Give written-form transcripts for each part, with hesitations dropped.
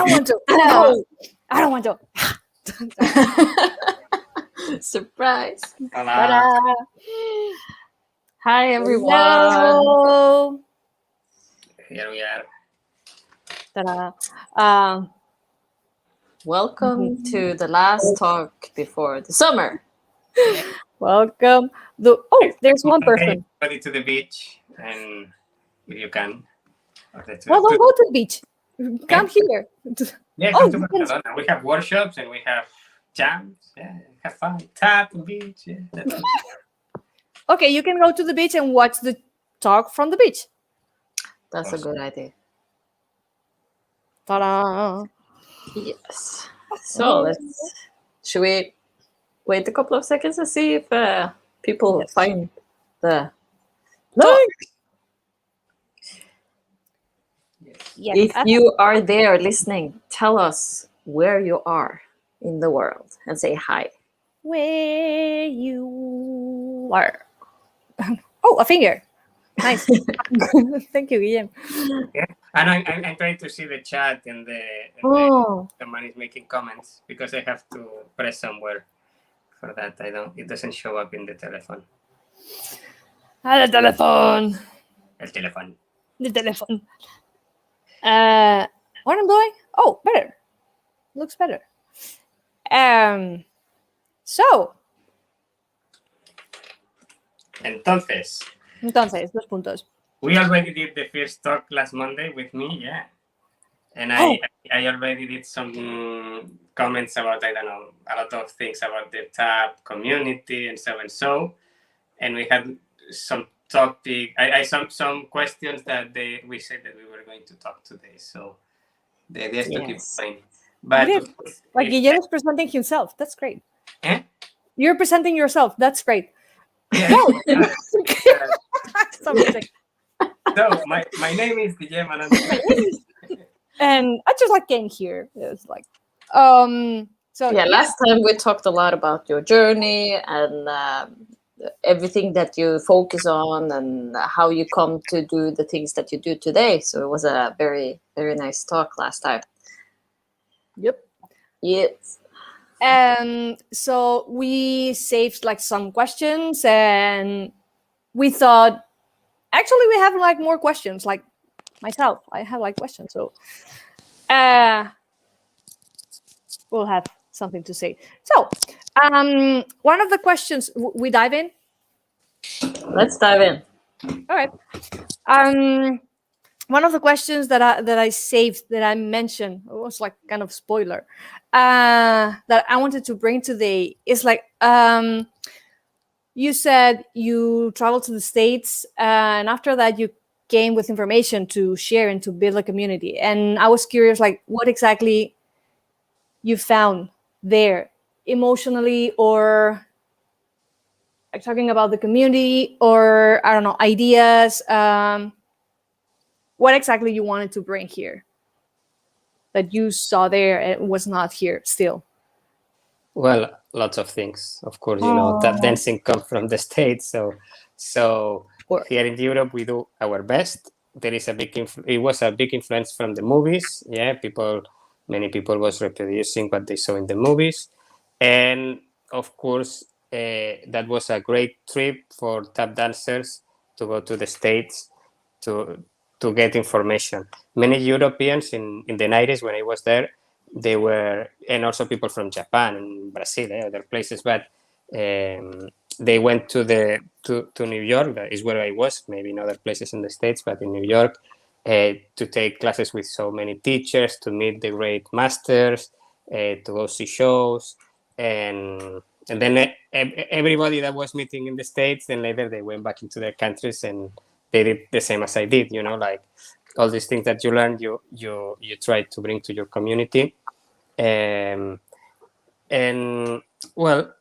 don't want to. No, I don't want to. Surprise. Ta-da. Hi, everyone. Hello. Here we are. Ta-da. Welcome to the last talk before the summer. Welcome. There's one person. Everybody to the beach, and if you can. Well, don't go to the beach. Come here. Yeah, come to Barcelona. We have workshops and we have jams. Yeah, have fun. Tap and beach. Yeah, that's it. Okay, you can go to the beach and watch the talk from the beach. That's a good idea. Ta-da. Yes. So should we wait a couple of seconds and see if people find the link? Yes. If you are there listening, tell us where you are in the world and say hi. Where you are. Oh, a finger. Nice. Thank you, Guillem. Yeah, and I'm trying to see the chat and someone is making comments because I have to press somewhere for that. It doesn't show up in the telephone. El teléfono. El teléfono. The telephone. What I'm doing? Oh, better. Looks better. So. Entonces, 2 puntos. we already did the first talk last Monday with me, yeah. And I already did some comments about, I don't know, a lot of things about the TAP community and so and so. And we had some topic, some questions that we said that we were going to talk today. So the idea is to keep going. But like Guillem is presenting himself. That's great. Eh? You're presenting yourself. That's great. Yeah. So my name is Guillem Alonso. And I just came here. It was like, so last time we talked a lot about your journey and everything that you focus on and how you come to do the things that you do today. So it was a very, very nice talk last time. Yep. Yes. So we saved some questions, and we thought actually we have more questions. Like myself, I have questions. So we'll have something to say. So one of the questions we dive in. Let's dive in. All right. One of the questions that I saved, that I mentioned, it was kind of spoiler, that I wanted to bring today is you said you traveled to the States, and after that you came with information to share and to build a community. And I was curious, what exactly you found there emotionally, or talking about the community, or I don't know, ideas. What exactly you wanted to bring here that you saw there and was not here still? Well, lots of things. Of course, tap dancing comes from the States. So here in Europe, we do our best. There is it was a big influence from the movies. Yeah, many people was reproducing what they saw in the movies. And of course, that was a great trip for tap dancers to go to the States to get information. Many Europeans in the 90s, when I was there, they were, and also people from Japan and Brazil, other places, but they went to New York. That is where I was, maybe in other places in the States, but in New York, to take classes with so many teachers, to meet the great masters, to go see shows, and then everybody that was meeting in the States, then later they went back into their countries and they did the same as I did, all these things that you learn, you try to bring to your community. And well,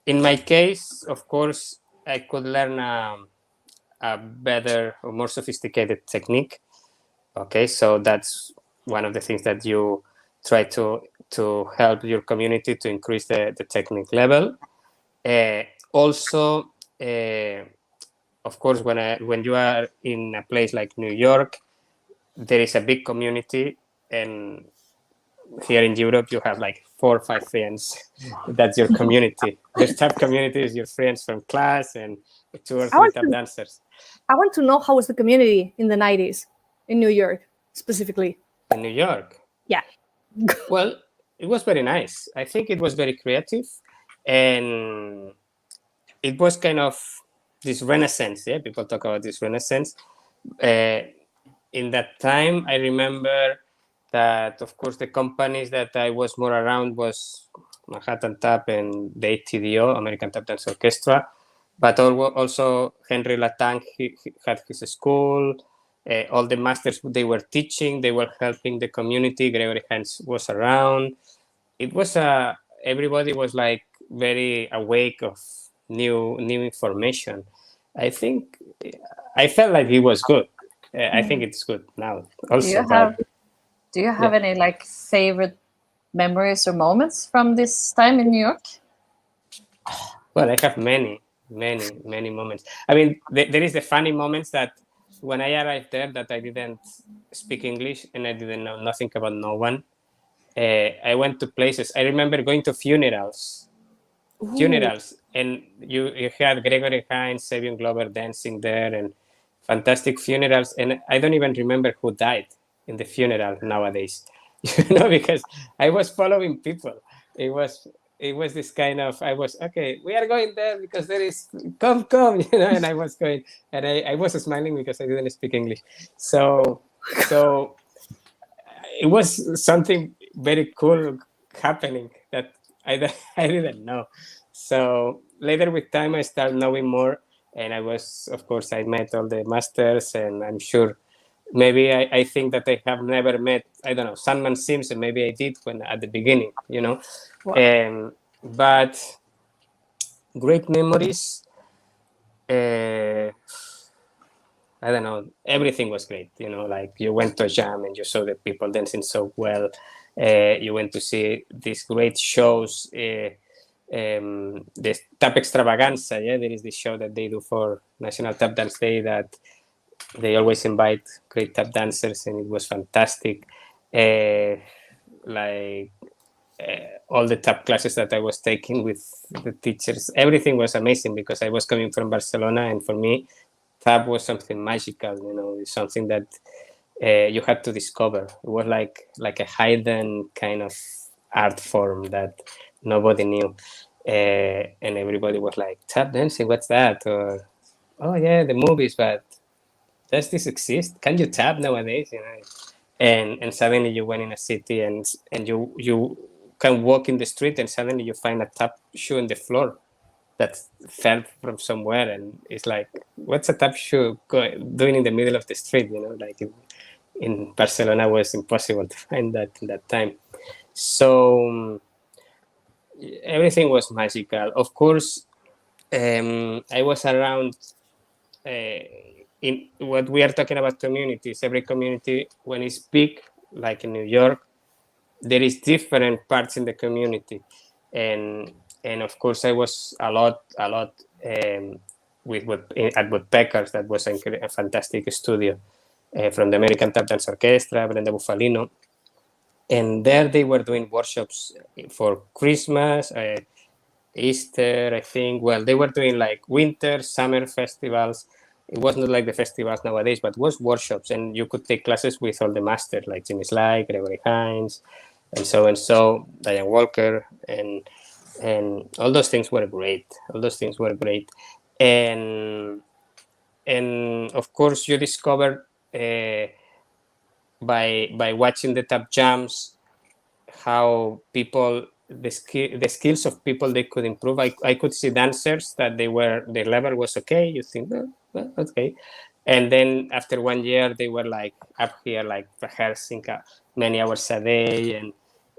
in my case, of course, I could learn a better or more sophisticated technique. Okay, so that's one of the things that you try to help your community to increase the technique level. Also, of course, when you are in a place like New York, there is a big community, and here in Europe, you have like 4 or 5 friends. That's your community. Your tap community is your friends from class and 2 or 3 tap dancers. I want to know how was the community in the 90s in New York, specifically. In New York? Yeah. Well, it was very nice. I think it was very creative. And it was kind of this renaissance. Yeah, people talk about this renaissance. In that time, I remember that, of course, the companies that I was more around was Manhattan Tap and the ATDO, American Tap Dance Orchestra. But also Henry Latang, he had his school. All the masters they were teaching, they were helping the community. Gregory Hines was around. It was everybody was like very awake of new information. I think I felt like it was good. I think it's good now also. Do you have any like favorite memories or moments from this time in New York? Well, I have many moments. I mean, there is the funny moments that when I arrived there that I didn't speak English and I didn't know nothing about no one. I went to places. I remember going to funerals. And you had Gregory Hines, Savion Glover dancing there, and fantastic funerals. And I don't even remember who died in the funeral nowadays, because I was following people. It was this kind of, I was, okay, we are going there because there is, come, and I was going, and I was smiling because I didn't speak English. So it was something very cool happening that I didn't know. So later with time, I started knowing more, and I was, of course, I met all the masters, and I'm sure maybe I think that I have never met, I don't know, Sandman Simpson. Maybe I did when at the beginning, Wow. But great memories. I don't know, everything was great. Like you went to a jam and you saw the people dancing so well. You went to see these great shows. The Tap Extravaganza, there is this show that they do for National Tap Dance Day that they always invite great tap dancers, and it was fantastic. All the tap classes that I was taking with the teachers, everything was amazing because I was coming from Barcelona, and for me, tap was something magical. It's something that you had to discover. It was like a hidden kind of art form that nobody knew, and everybody was like, tap dancing, what's that? Or, oh yeah, the movies, but does this exist? Can you tap nowadays? And suddenly you went in a city and you can walk in the street and suddenly you find a tap shoe on the floor that fell from somewhere, and it's like, what's a tap shoe doing in the middle of the street? Like in Barcelona was impossible to find that in that time. So everything was magical. Of course, I was around. In what we are talking about communities, every community, when it's big, like in New York, there is different parts in the community, and of course I was a lot at Porqueras. That was a fantastic studio from the American Tap Dance Orchestra, Brenda Bufalino, and there they were doing workshops for Christmas, Easter, I think. Well, they were doing like winter, summer festivals. It wasn't like the festivals nowadays, but it was workshops, and you could take classes with all the masters like Jimmy Sly, Gregory Hines, and so Diane Walker, and all those things were great. And of course you discover by watching the tap jams how people, the skills of people, they could improve. I could see dancers that their level was okay. You think, well, okay. And then after 1 year, they were like up here, like rehearsing many hours a day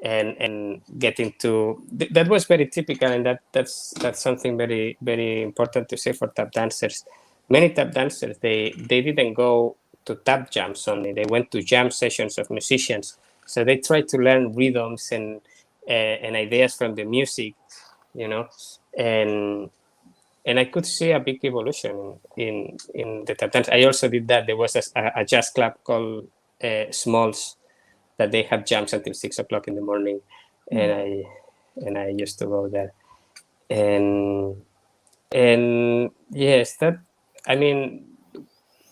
and getting to, that was very typical. And that's something very, very important to say for tap dancers. Many tap dancers, they didn't go to tap jams only. They went to jam sessions of musicians. So they tried to learn rhythms and ideas from the music, and I could see a big evolution in the tap dance. I also did that. There was a jazz club called Smalls that they had jams until 6 o'clock in the morning, and I used to go there, and yes, that, I mean,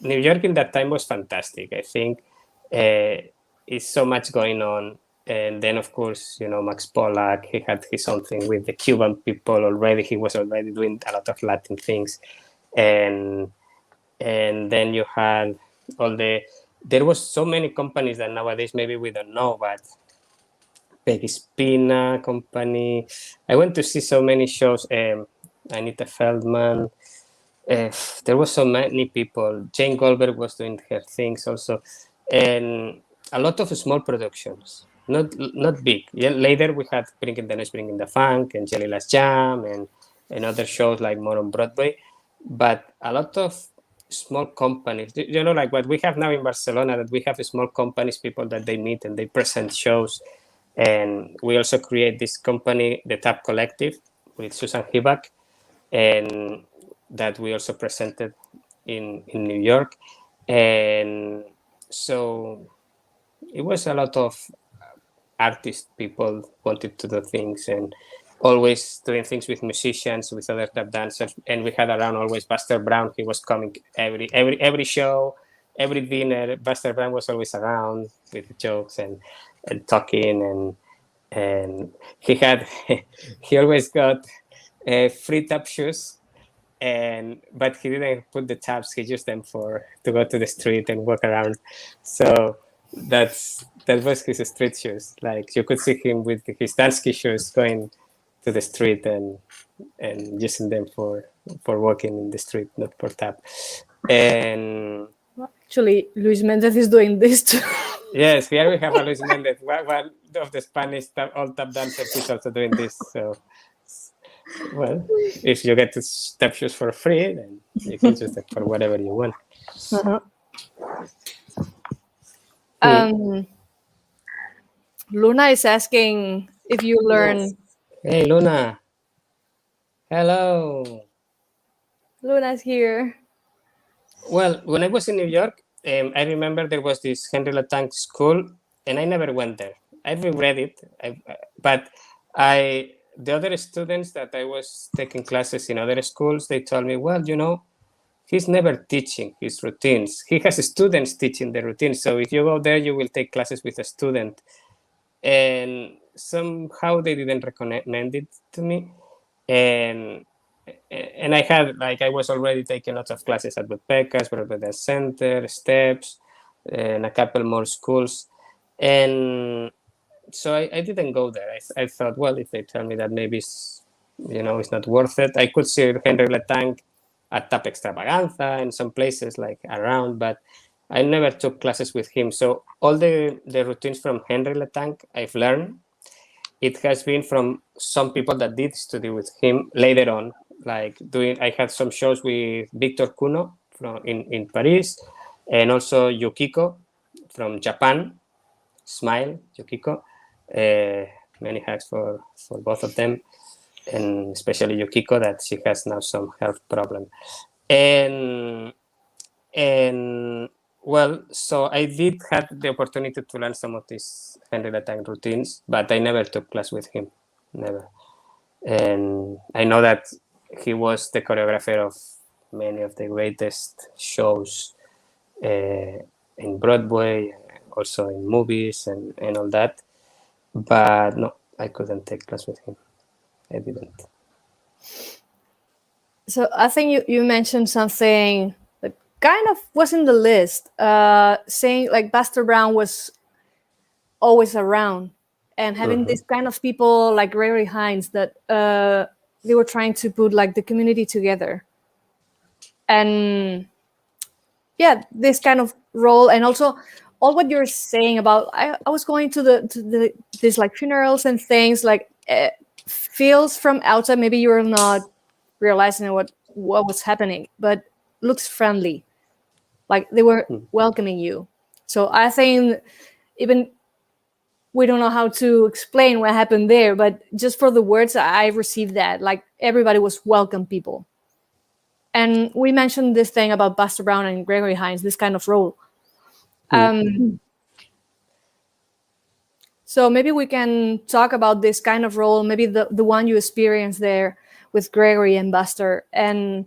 New York in that time was fantastic. I think it's so much going on. And then, of course, Max Pollack, he had his own thing with the Cuban people already. He was already doing a lot of Latin things. And then you had there was so many companies that nowadays maybe we don't know, but Peggy Spina company. I went to see so many shows. Anita Feldman. There was so many people. Jane Goldberg was doing her things also, and a lot of small productions, not big. Yeah, later we had Bringing the Funk and Jelly Last Jam and other shows like more on Broadway, but a lot of small companies. Like what we have now in Barcelona, that we have small companies, people that they meet and they present shows, and we also create this company, the Tap Collective, with Susan Hibak, and that we also presented in New York. And so it was a lot of artist people wanted to do things and always doing things with musicians, with other tap dancers. And we had around always Buster Brown. He was coming every show, every dinner. Buster Brown was always around with jokes and talking, and he always got free tap shoes. But he didn't put the tabs. He used them to go to the street and walk around. So that was his street shoes. Like you could see him with his Dansky shoes going to the street and using them for walking in the street, not for tap. And actually, Luis Mendez is doing this too. Yes, here we have a Luis Mendez. One of the Spanish all tap dancers is also doing this. So. Well, if you get to tap shoes for free, then you can use them for whatever you want. Luna is asking if you learn. Yes. Hey, Luna. Hello. Luna's here. Well, when I was in New York, I remember there was this Henry Latang school, and I never went there. I reread it, but the other students that I was taking classes in other schools, they told me, well, he's never teaching his routines. He has students teaching the routines. So if you go there, you will take classes with a student. And somehow they didn't recommend it to me. And I had, I was already taking lots of classes at Porqueras, Broadway Center, Steps, and a couple more schools. And so I didn't go there. I thought, well, if they tell me that maybe it's not worth it, I could see Henry Latang at Tap Extravaganza and some places like around, but I never took classes with him. So all the routines from Henry Latang I've learned. It has been from some people that did study with him later on, I had some shows with Victor Kuno in Paris, and also Yukiko from Japan. Smile, Yukiko. Many hugs for both of them, and especially Yukiko, that she has now some health problem. And well, so I did have the opportunity to learn some of these Henry Latang routines, but I never took class with him, never. And I know that he was the choreographer of many of the greatest shows in Broadway, also in movies and all that. But no, I couldn't take class with him. I didn't. So I think you mentioned something that kind of was in the list, saying like Buster Brown was always around, and having this kind of people like Gregory Hines that they were trying to put like the community together. And yeah, this kind of role, and also all what you're saying about I was going to the these like funerals and things, like feels from outside maybe you're not realizing what was happening, but looks friendly, like they were welcoming you. So I think even we don't know how to explain what happened there, but just for the words I received, that like everybody was welcome people. And we mentioned this thing about Buster Brown and Gregory Hines, this kind of role. So maybe we can talk about this kind of role, maybe the one you experienced there with Gregory and Buster, and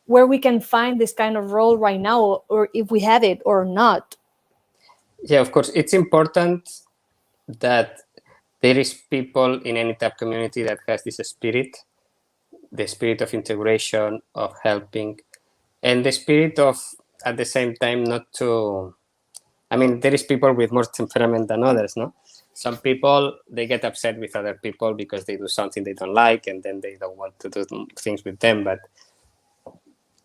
where we can find this kind of role right now, or if we have it or not. Yeah, of course, it's important that there is people in any type community that has this spirit, the spirit of integration, of helping, and the spirit of, at the same time, not to, I mean, there is people with more temperament than others, no? Some people, they get upset with other people because they do something they don't like, and then they don't want to do things with them. But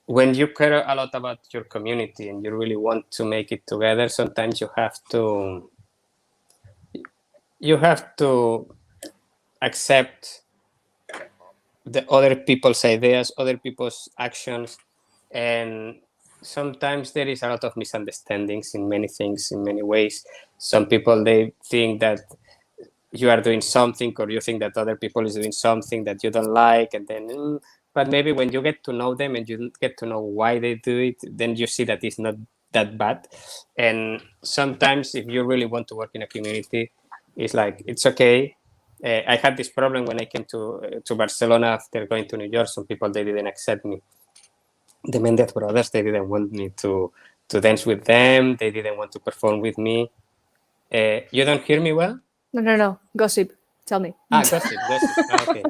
when you care a lot about your community and you really want to make it together, sometimes you have to accept the other people's ideas, other people's actions, and sometimes there is a lot of misunderstandings in many things, in many ways. Some people, they think that you are doing something, or you think that other people is doing something that you don't like, and then but maybe when you get to know them and you get to know why they do it, then you see that it's not that bad. And sometimes if you really want to work in a community, it's like, it's okay. I had this problem when I came to Barcelona after going to New York. Some people, they didn't accept me. The Mendez brothers, they didn't want me to dance with them. They didn't want to perform with me. You don't hear me well? No. Gossip. Tell me. Gossip. Okay.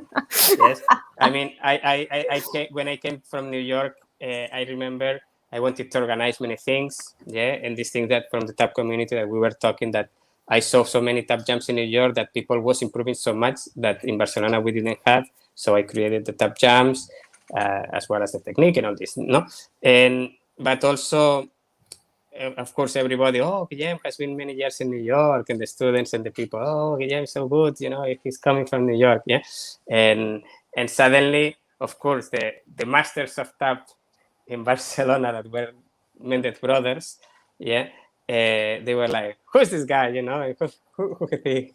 Yes. I mean, I came, when I came from New York, I remember I wanted to organize many things. Yeah. And these things that from the tap community that we were talking, that I saw so many tap jams in New York that people was improving so much that in Barcelona we didn't have. So I created the tap jams, as well as the technique and all this, no? But also, of course, everybody, oh, Guillem has been many years in New York, and the students and the people, oh, Guillem is so good, he's coming from New York, yeah? And suddenly, of course, the masters of tap in Barcelona that were Mendez brothers, yeah, they were like, who's this guy, who he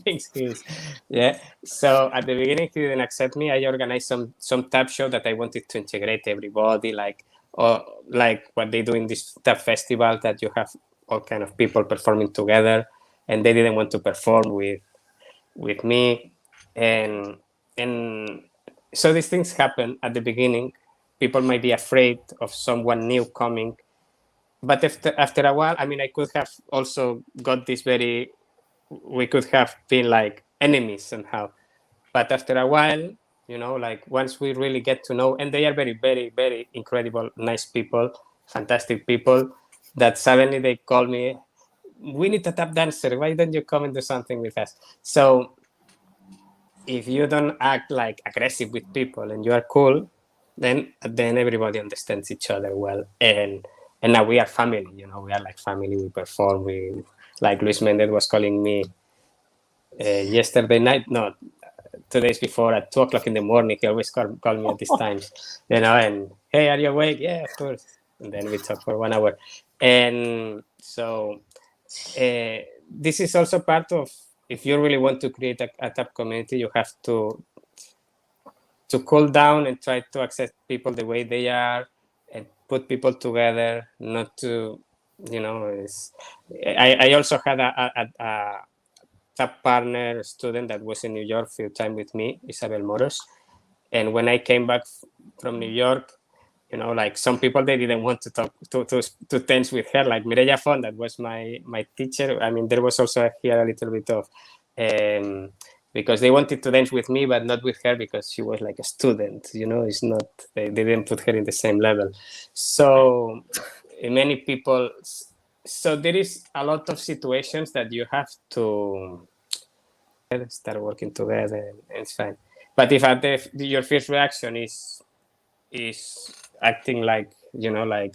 thinks he is, yeah? So at the beginning, he didn't accept me. I organized some tap show that I wanted to integrate everybody, like what they do in this tap festival, that you have all kind of people performing together, and they didn't want to perform with me. And so these things happen at the beginning. People might be afraid of someone new coming. But after a while, I mean, I could have also got this we could have been like enemies somehow. But after a while, like once we really get to know, and they are very, very, very incredible, nice people, fantastic people, that suddenly they call me, we need a tap dancer. Why don't you come and do something with us? So if you don't act like aggressive with people and you are cool, then everybody understands each other well. And now we are family, we are like family. We perform. Like Luis Mendez was calling me yesterday night, no, 2 days before at 2:00 in the morning. He always call me at these times, and hey, are you awake? Yeah, of course. And then we talk for 1 hour. And so this is also part of, if you really want to create a tap community, you have to cool down and try to accept people the way they are and put people together, not to, I also had a tap partner student that was in New York a few times with me, Isabel Moros. And when I came back from New York, like some people, they didn't want to talk to dance with her, like Mireia Font, that was my teacher. I mean, there was also here a little bit of because they wanted to dance with me, but not with her because she was like a student, it's not, they didn't put her in the same level. So many people, so there is a lot of situations that you have to start working together, and it's fine. But if your first reaction is acting like, like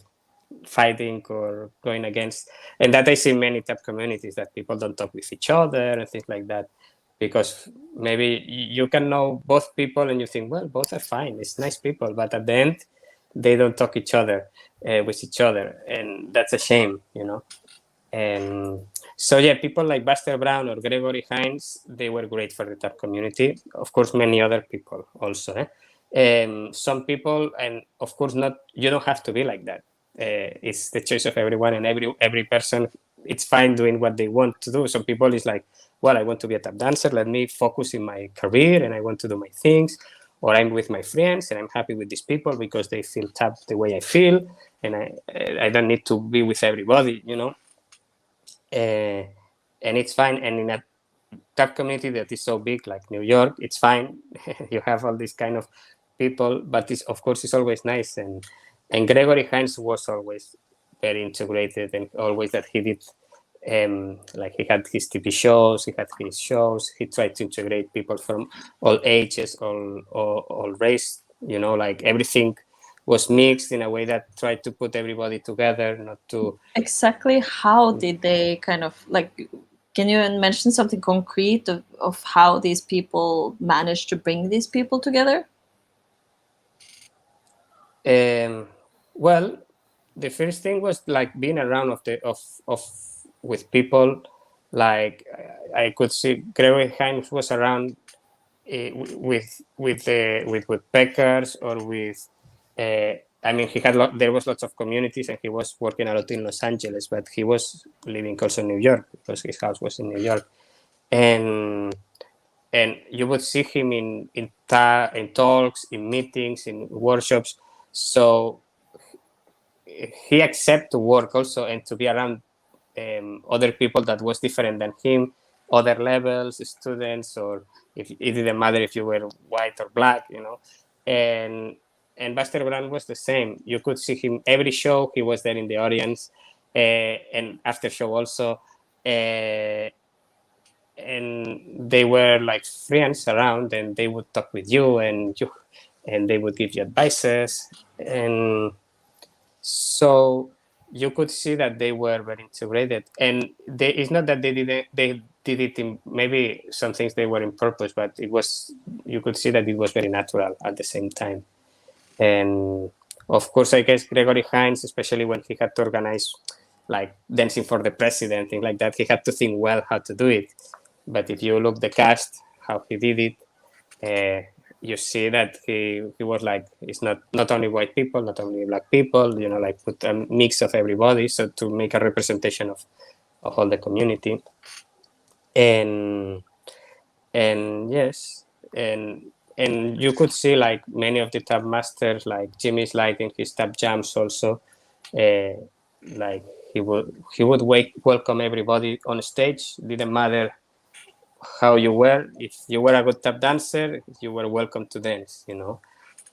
fighting or going against, and that I see many tap communities, that people don't talk with each other and things like that, because maybe you can know both people and you think, well, both are fine, it's nice people, but at the end they don't talk with each other, and that's a shame, And so yeah, people like Buster Brown or Gregory Hines, they were great for the tap community. Of course, many other people also. Some people, and of course not, you don't have to be like that. It's the choice of everyone, and every person it's fine doing what they want to do. Some people is like, well, I want to be a tap dancer. Let me focus in my career and I want to do my things. Or I'm with my friends and I'm happy with these people because they feel tap the way I feel. And I don't need to be with everybody, you know. And it's fine. And in a tap community that is so big like New York, it's fine. You have all these kind of people, but it's, of course, it's always nice. And Gregory Hines was always very integrated, and always that he did, like he had his TV shows, he had his shows. He tried to integrate people from all ages, all race. You know, like everything was mixed in a way that tried to put everybody together, not to. Exactly how did they kind of like? Can you mention something concrete of how these people managed to bring these people together? Well, the first thing was like being around with people. Like I could see Gregory Hines was around with woodpeckers or with. I mean, there was lots of communities, and he was working a lot in Los Angeles, but he was living also in New York because his house was in New York, and you would see him in talks, in meetings, in workshops. So he accepted to work also and to be around other people that was different than him, other levels, students, or if it didn't matter if you were white or black, you know. And Buster Brown was the same. You could see him every show. He was there in the audience, and after show also. And they were like friends around, and they would talk with you, and they would give you advices, and so you could see that they were very integrated. And it's not that they did it in, maybe some things they were in purpose, but you could see that it was very natural at the same time. And of course, I guess Gregory Hines, especially when he had to organize like dancing for the president, things like that, he had to think well how to do it. But if you look the cast, how he did it, you see that he was like, it's not only white people, not only black people, you know, like put a mix of everybody, so to make a representation of all the community. And yes, and you could see like many of the tap masters, like Jimmy's like in his tap jams also, like he would welcome everybody on stage. Didn't matter how you were. If you were a good tap dancer, you were welcome to dance, you know.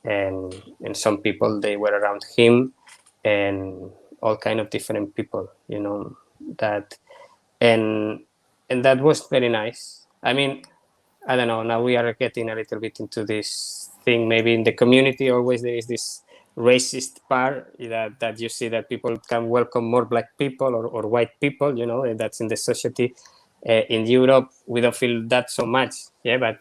And some people, they were around him, and all kind of different people, you know, that and that was very nice. I mean, I don't know, now we are getting a little bit into this thing. Maybe in the community always there is this racist part that you see, that people can welcome more black people or white people, you know, and that's in the society. In Europe, we don't feel that so much, yeah, but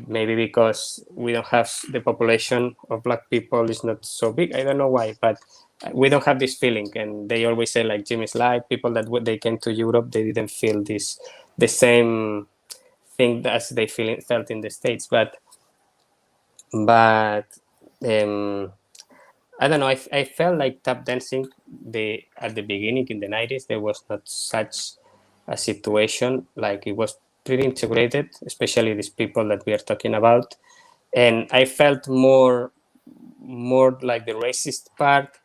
maybe because we don't have the population of black people is not so big. I don't know why, but we don't have this feeling. And they always say, like Jimmy's Light, people that when they came to Europe, they didn't feel the same thing as they felt in the States. But I don't know. I felt like tap dancing at the beginning in the 90s, there was not such a situation. Like it was pretty integrated, especially these people that we are talking about. And I felt more like the racist part,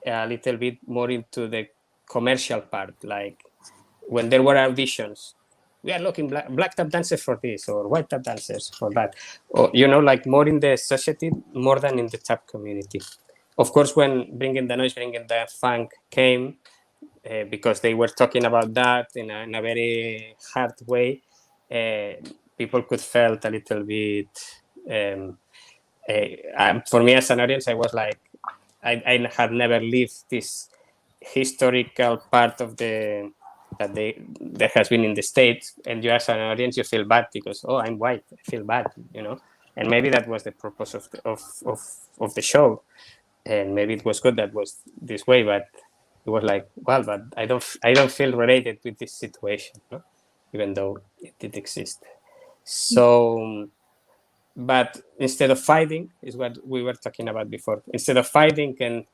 a little bit more into the commercial part. Like when there were auditions, we are looking black tap dancers for this or white tap dancers for that. Or, you know, like more in the society, more than in the tap community. Of course, when Bringing the Noise, Bringing the Funk came, because they were talking about that in a very hard way, people could felt a little bit. For me as an audience, I was like, I had never lived this historical part of that has been in the States, and you as an audience, you feel bad because, oh, I'm white, I feel bad, you know. And maybe that was the purpose of the show, and maybe it was good that was this way, but it was like, well, but I don't feel related with this situation, no? Even though it did exist. So, but instead of fighting, is what we were talking about before. Instead of fighting and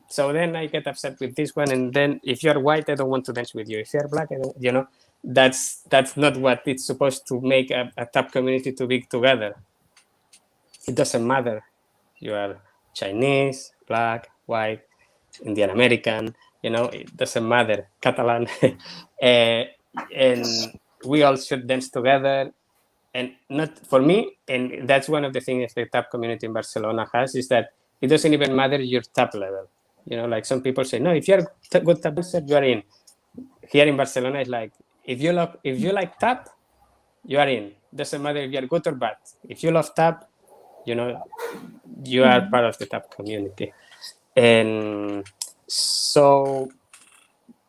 so then I get upset with this one, and then if you're white, I don't want to dance with you. If you're black, I don't, that's not what it's supposed to make a tap community to be together. It doesn't matter. You are Chinese, black, white, Indian American, it doesn't matter, Catalan. And we all should dance together. And not for me, and that's one of the things the tap community in Barcelona has, is that it doesn't even matter your tap level. Like some people say, no, if you're a good tap dancer, you are in. Here in Barcelona, it's like, if you like tap, you are in. Doesn't matter if you're good or bad. If you love tap, you are part of the tap community. And so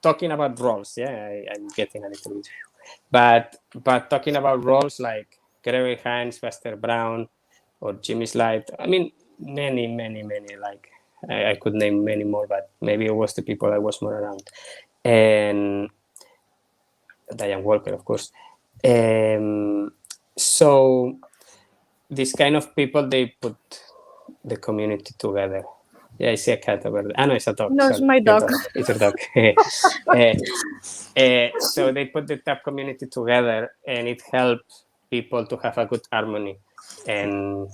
talking about roles, I'm getting a little bit, but talking about roles like Gregory Hines, Buster Brown, or Jimmy Slide, I mean, many, like I could name many more, but maybe it was the people I was more around. And Diane Walker, of course. So these kind of people, they put the community together. Yeah, I see a cat over there. Ah, no, it's a dog. No, it's my dog. It's a dog. So they put the tap community together, and it helps people to have a good harmony. And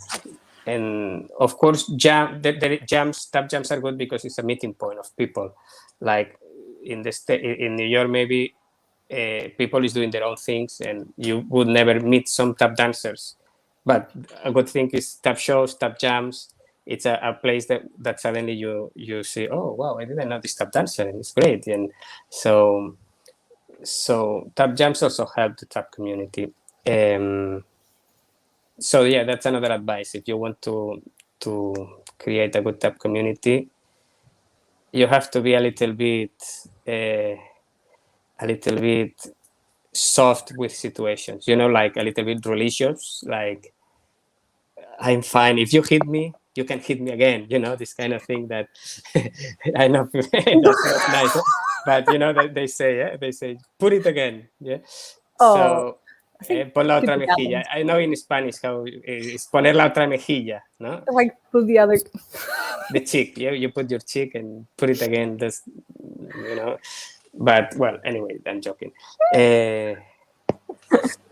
of course, tap jams are good because it's a meeting point of people. Like in New York, maybe people is doing their own things, and you would never meet some tap dancers. But a good thing is tap shows, tap jams. It's a place that suddenly you see, oh wow, I didn't know this tap dancer, and it's great. And so tap jams also help the tap community. So yeah, that's another advice. If you want to create a good tap community, you have to be a little bit soft with situations, like a little bit religious, like I'm fine. If you hit me, you can hit me again, this kind of thing that I know that's not nice, but that they say, put it again. Yeah. So pon la otra mejilla. I know in Spanish how is poner la otra mejilla, no? Like put the other. The cheek, yeah. You put your cheek and put it again. That's, But well, anyway, I'm joking.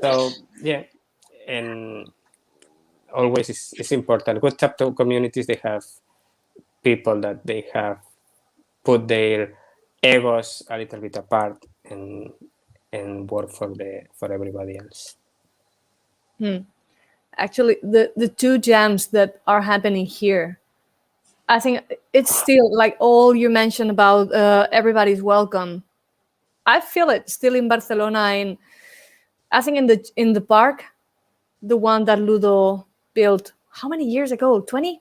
So yeah, and always it's important. Good tap communities, they have people that they have put their egos a little bit apart and work for everybody else. Actually, the two jams that are happening here, I think it's still like all you mentioned about everybody's welcome. I feel it still in Barcelona, and I think in the park, the one that Ludo built how many years ago? 20?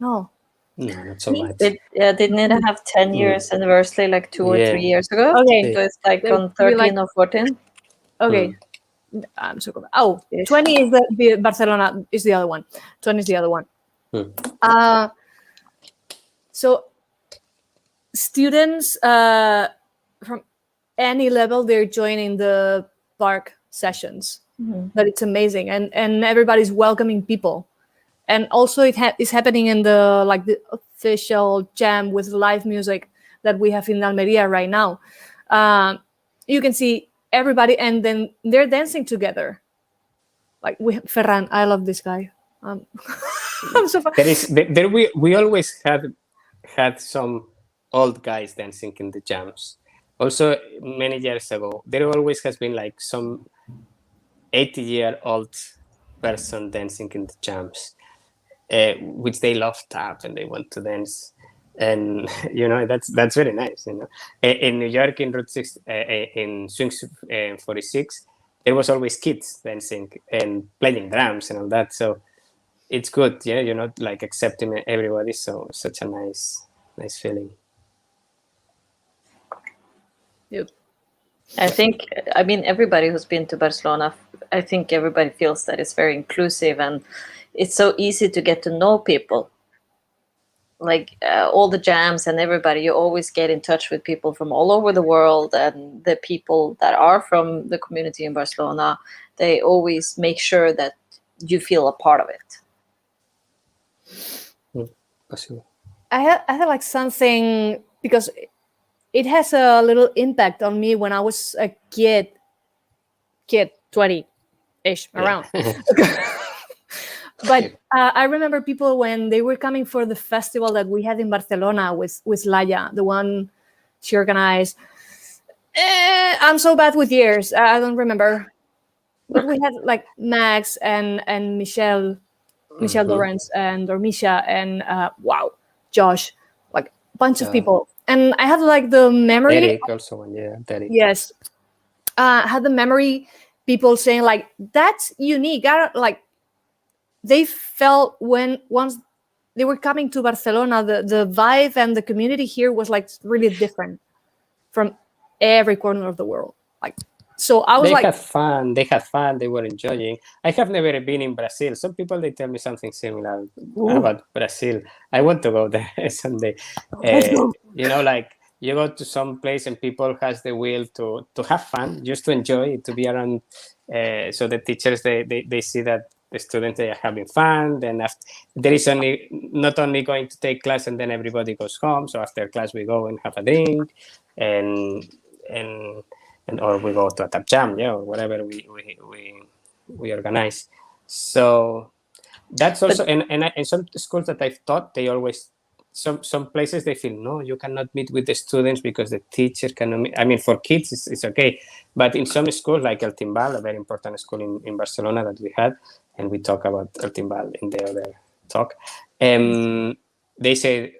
No, not so much. Didn't it have 10 years anniversary like 2 or 3 years ago? Okay, so it's like on 13 or 14. Okay, I'm so confused. Oh, 20 is the Barcelona is the other one. 20 is the other one. So students from any level, they're joining the park sessions. But it's amazing, and everybody's welcoming people. And also it is happening in the official jam with live music that we have in Almeria right now. You can see everybody, and then they're dancing together. Like Ferran, I love this guy. I'm so fun. We always had some old guys dancing in the jams. Also, many years ago, there always has been like some 80-year-old person dancing in the jams, which they love tap and they want to dance, and that's very nice. In New York, in Route 6, in Swing 46, there was always kids dancing and playing drums and all that. So it's good, like accepting everybody. So such a nice feeling. Yep. I mean, everybody who's been to Barcelona, I think everybody feels that it's very inclusive, and it's so easy to get to know people. Like all the jams and everybody, you always get in touch with people from all over the world, and the people that are from the community in Barcelona, they always make sure that you feel a part of it. Possible. had like something, because it has a little impact on me when I was a kid 20-ish around. But I remember people when they were coming for the festival that we had in Barcelona with Laia, the one she organized. I'm so bad with years. I don't remember. But we had like Max and Michelle Lorenz and Misha and Josh, like a bunch of people. And I have like the memory. Derek also, Derek. Yes. I had the memory, people saying like, that's unique. Like, they felt once they were coming to Barcelona, the vibe and the community here was like really different from every corner of the world. Like, so I was they like, had fun. They had fun. They were enjoying. I have never been in Brazil. Some people, they tell me something similar about Brazil. I want to go there someday. You know, like you go to some place and people has the will to have fun, just to enjoy, to be around. So the teachers, they see that the students, they are having fun. Then after, there is not only going to take class and then everybody goes home. So after class, we go and have a drink and or we go to a tap jam, or whatever we organize. So that's also, and some schools that I've taught, they always, some places they feel, no, you cannot meet with the students because the teacher cannot meet. I mean, for kids, it's okay. But in some schools, like El Timbal, a very important school in Barcelona that we had, and we talk about El Timbal in the other talk, they say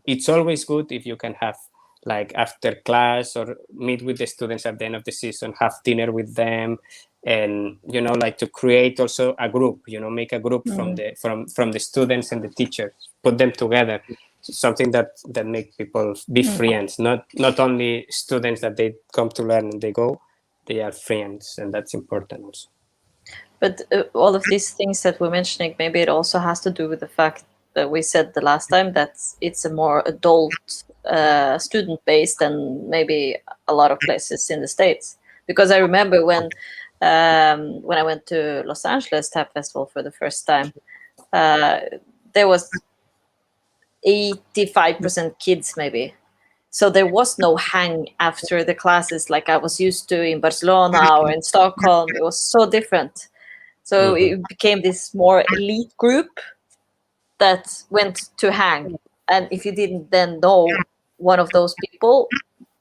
it's always good if you can have, like, after class or meet with the students at the end of the season, have dinner with them, and, you know, like to create also a group, you know, make a group from the students and the teachers, put them together, something that make people be friends, not only students that they come to learn and they go, they are friends, and that's important also. But all of these things that we're mentioning, maybe it also has to do with the fact that we said the last time that it's a more adult student base than maybe a lot of places in the States. Because I remember when I went to Los Angeles Tap Festival for the first time, there was 85% kids maybe. So there was no hang after the classes like I was used to in Barcelona or in Stockholm. It was so different. So it became this more elite group that went to hang. And if you didn't then know one of those people,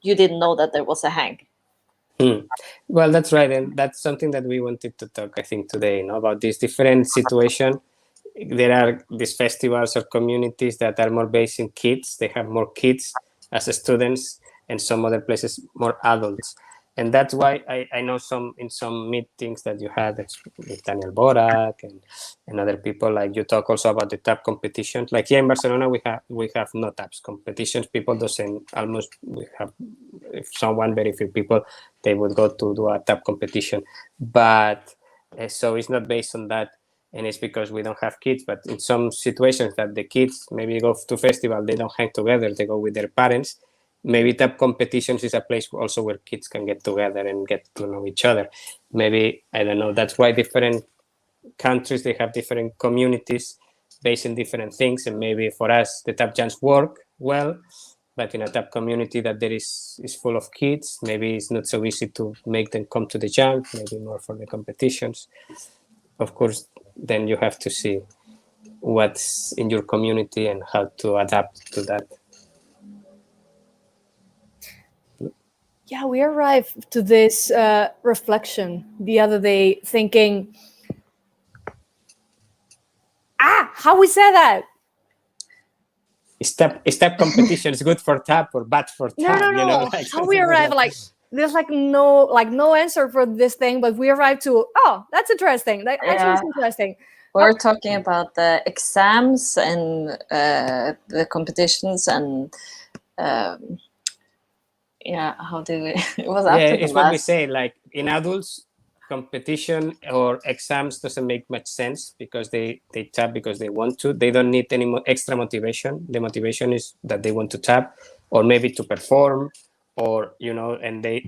you didn't know that there was a hang. Well, that's right. And that's something that we wanted to talk, I think, today, you know, about this different situation. There are these festivals or communities that are more based in kids. They have more kids as students, and some other places more adults. And that's why I know in some meetings that you had with Daniel Borak and other people, like you talk also about the tap competitions. Like here in Barcelona, we have no taps competitions. People we have, if someone, very few people, they would go to do a tap competition. But so it's not based on that. And it's because we don't have kids. But in some situations that the kids maybe go to festival, they don't hang together, they go with their parents. Maybe tap competitions is a place also where kids can get together and get to know each other. Maybe, I don't know, that's why different countries, they have different communities based in different things. And maybe for us, the tap jams work well, but in a tap community that there is full of kids, maybe it's not so easy to make them come to the jam, maybe more for the competitions. Of course, then you have to see what's in your community and how to adapt to that. Yeah, we arrived to this reflection the other day, thinking, how we say that? Is tap competition is good for tap or bad for tap? No. You know, like, how we arrive, like there's no answer for this thing, but we arrive to, that's interesting. That actually is interesting. We're talking about the exams and the competitions and how do we? It was after it's what we say. Like in adults, competition or exams doesn't make much sense because they tap because they want to. They don't need any extra motivation. The motivation is that they want to tap, or maybe to perform, or, you know, and they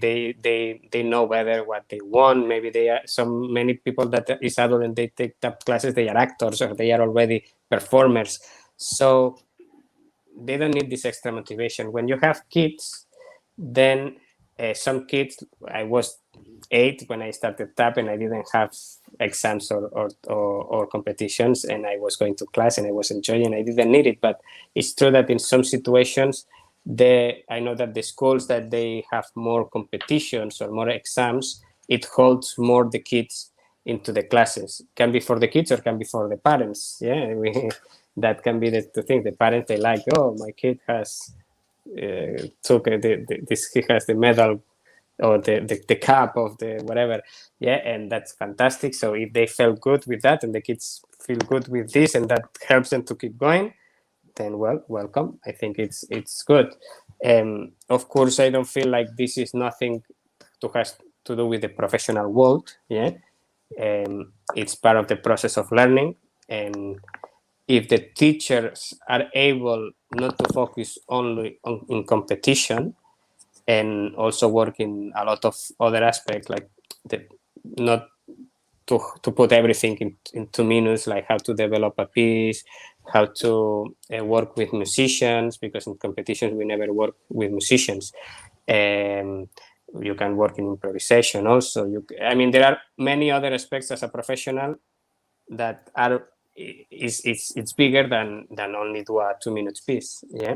know better what they want. Maybe they are many people that is adult and they take tap classes, they are actors or they are already performers. So they don't need this extra motivation. When you have kids, then some kids, I was 8 when I started TAP, and I didn't have exams or competitions, and I was going to class and I was enjoying. I didn't need it, but it's true that in some situations, I know that the schools that they have more competitions or more exams, it holds more the kids into the classes. Can be for the kids or can be for the parents. Yeah, that can be the thing. The parents, they like, oh, my kid has took he has the medal or the cup of the whatever. Yeah, and that's fantastic. So if they felt good with that and the kids feel good with this and that helps them to keep going, then well, welcome. I think it's good. Of course, I don't feel like this is nothing has to do with the professional world. Yeah, it's part of the process of learning, and if the teachers are able not to focus only in competition and also work in a lot of other aspects, like not to put everything in 2 minutes, like how to develop a piece, how to work with musicians, because in competitions we never work with musicians. You can work in improvisation also. I mean, there are many other aspects as a professional that are it's bigger than only do a 2 minutes piece. Yeah,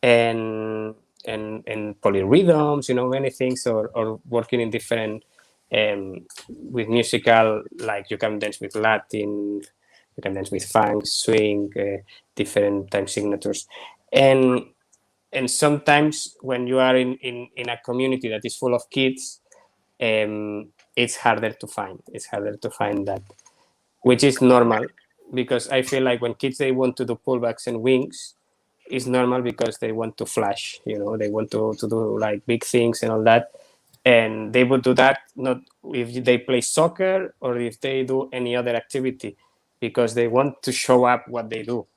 and polyrhythms, many things, or working in different with musical, like you can dance with Latin, you can dance with funk, swing, different time signatures, and sometimes when you are in a community that is full of kids, it's harder to find that, which is normal, because I feel like when kids, they want to do pullbacks and wings, it's normal because they want to flash, they want to do like big things and all that. And they would do that not if they play soccer or if they do any other activity, because they want to show up what they do.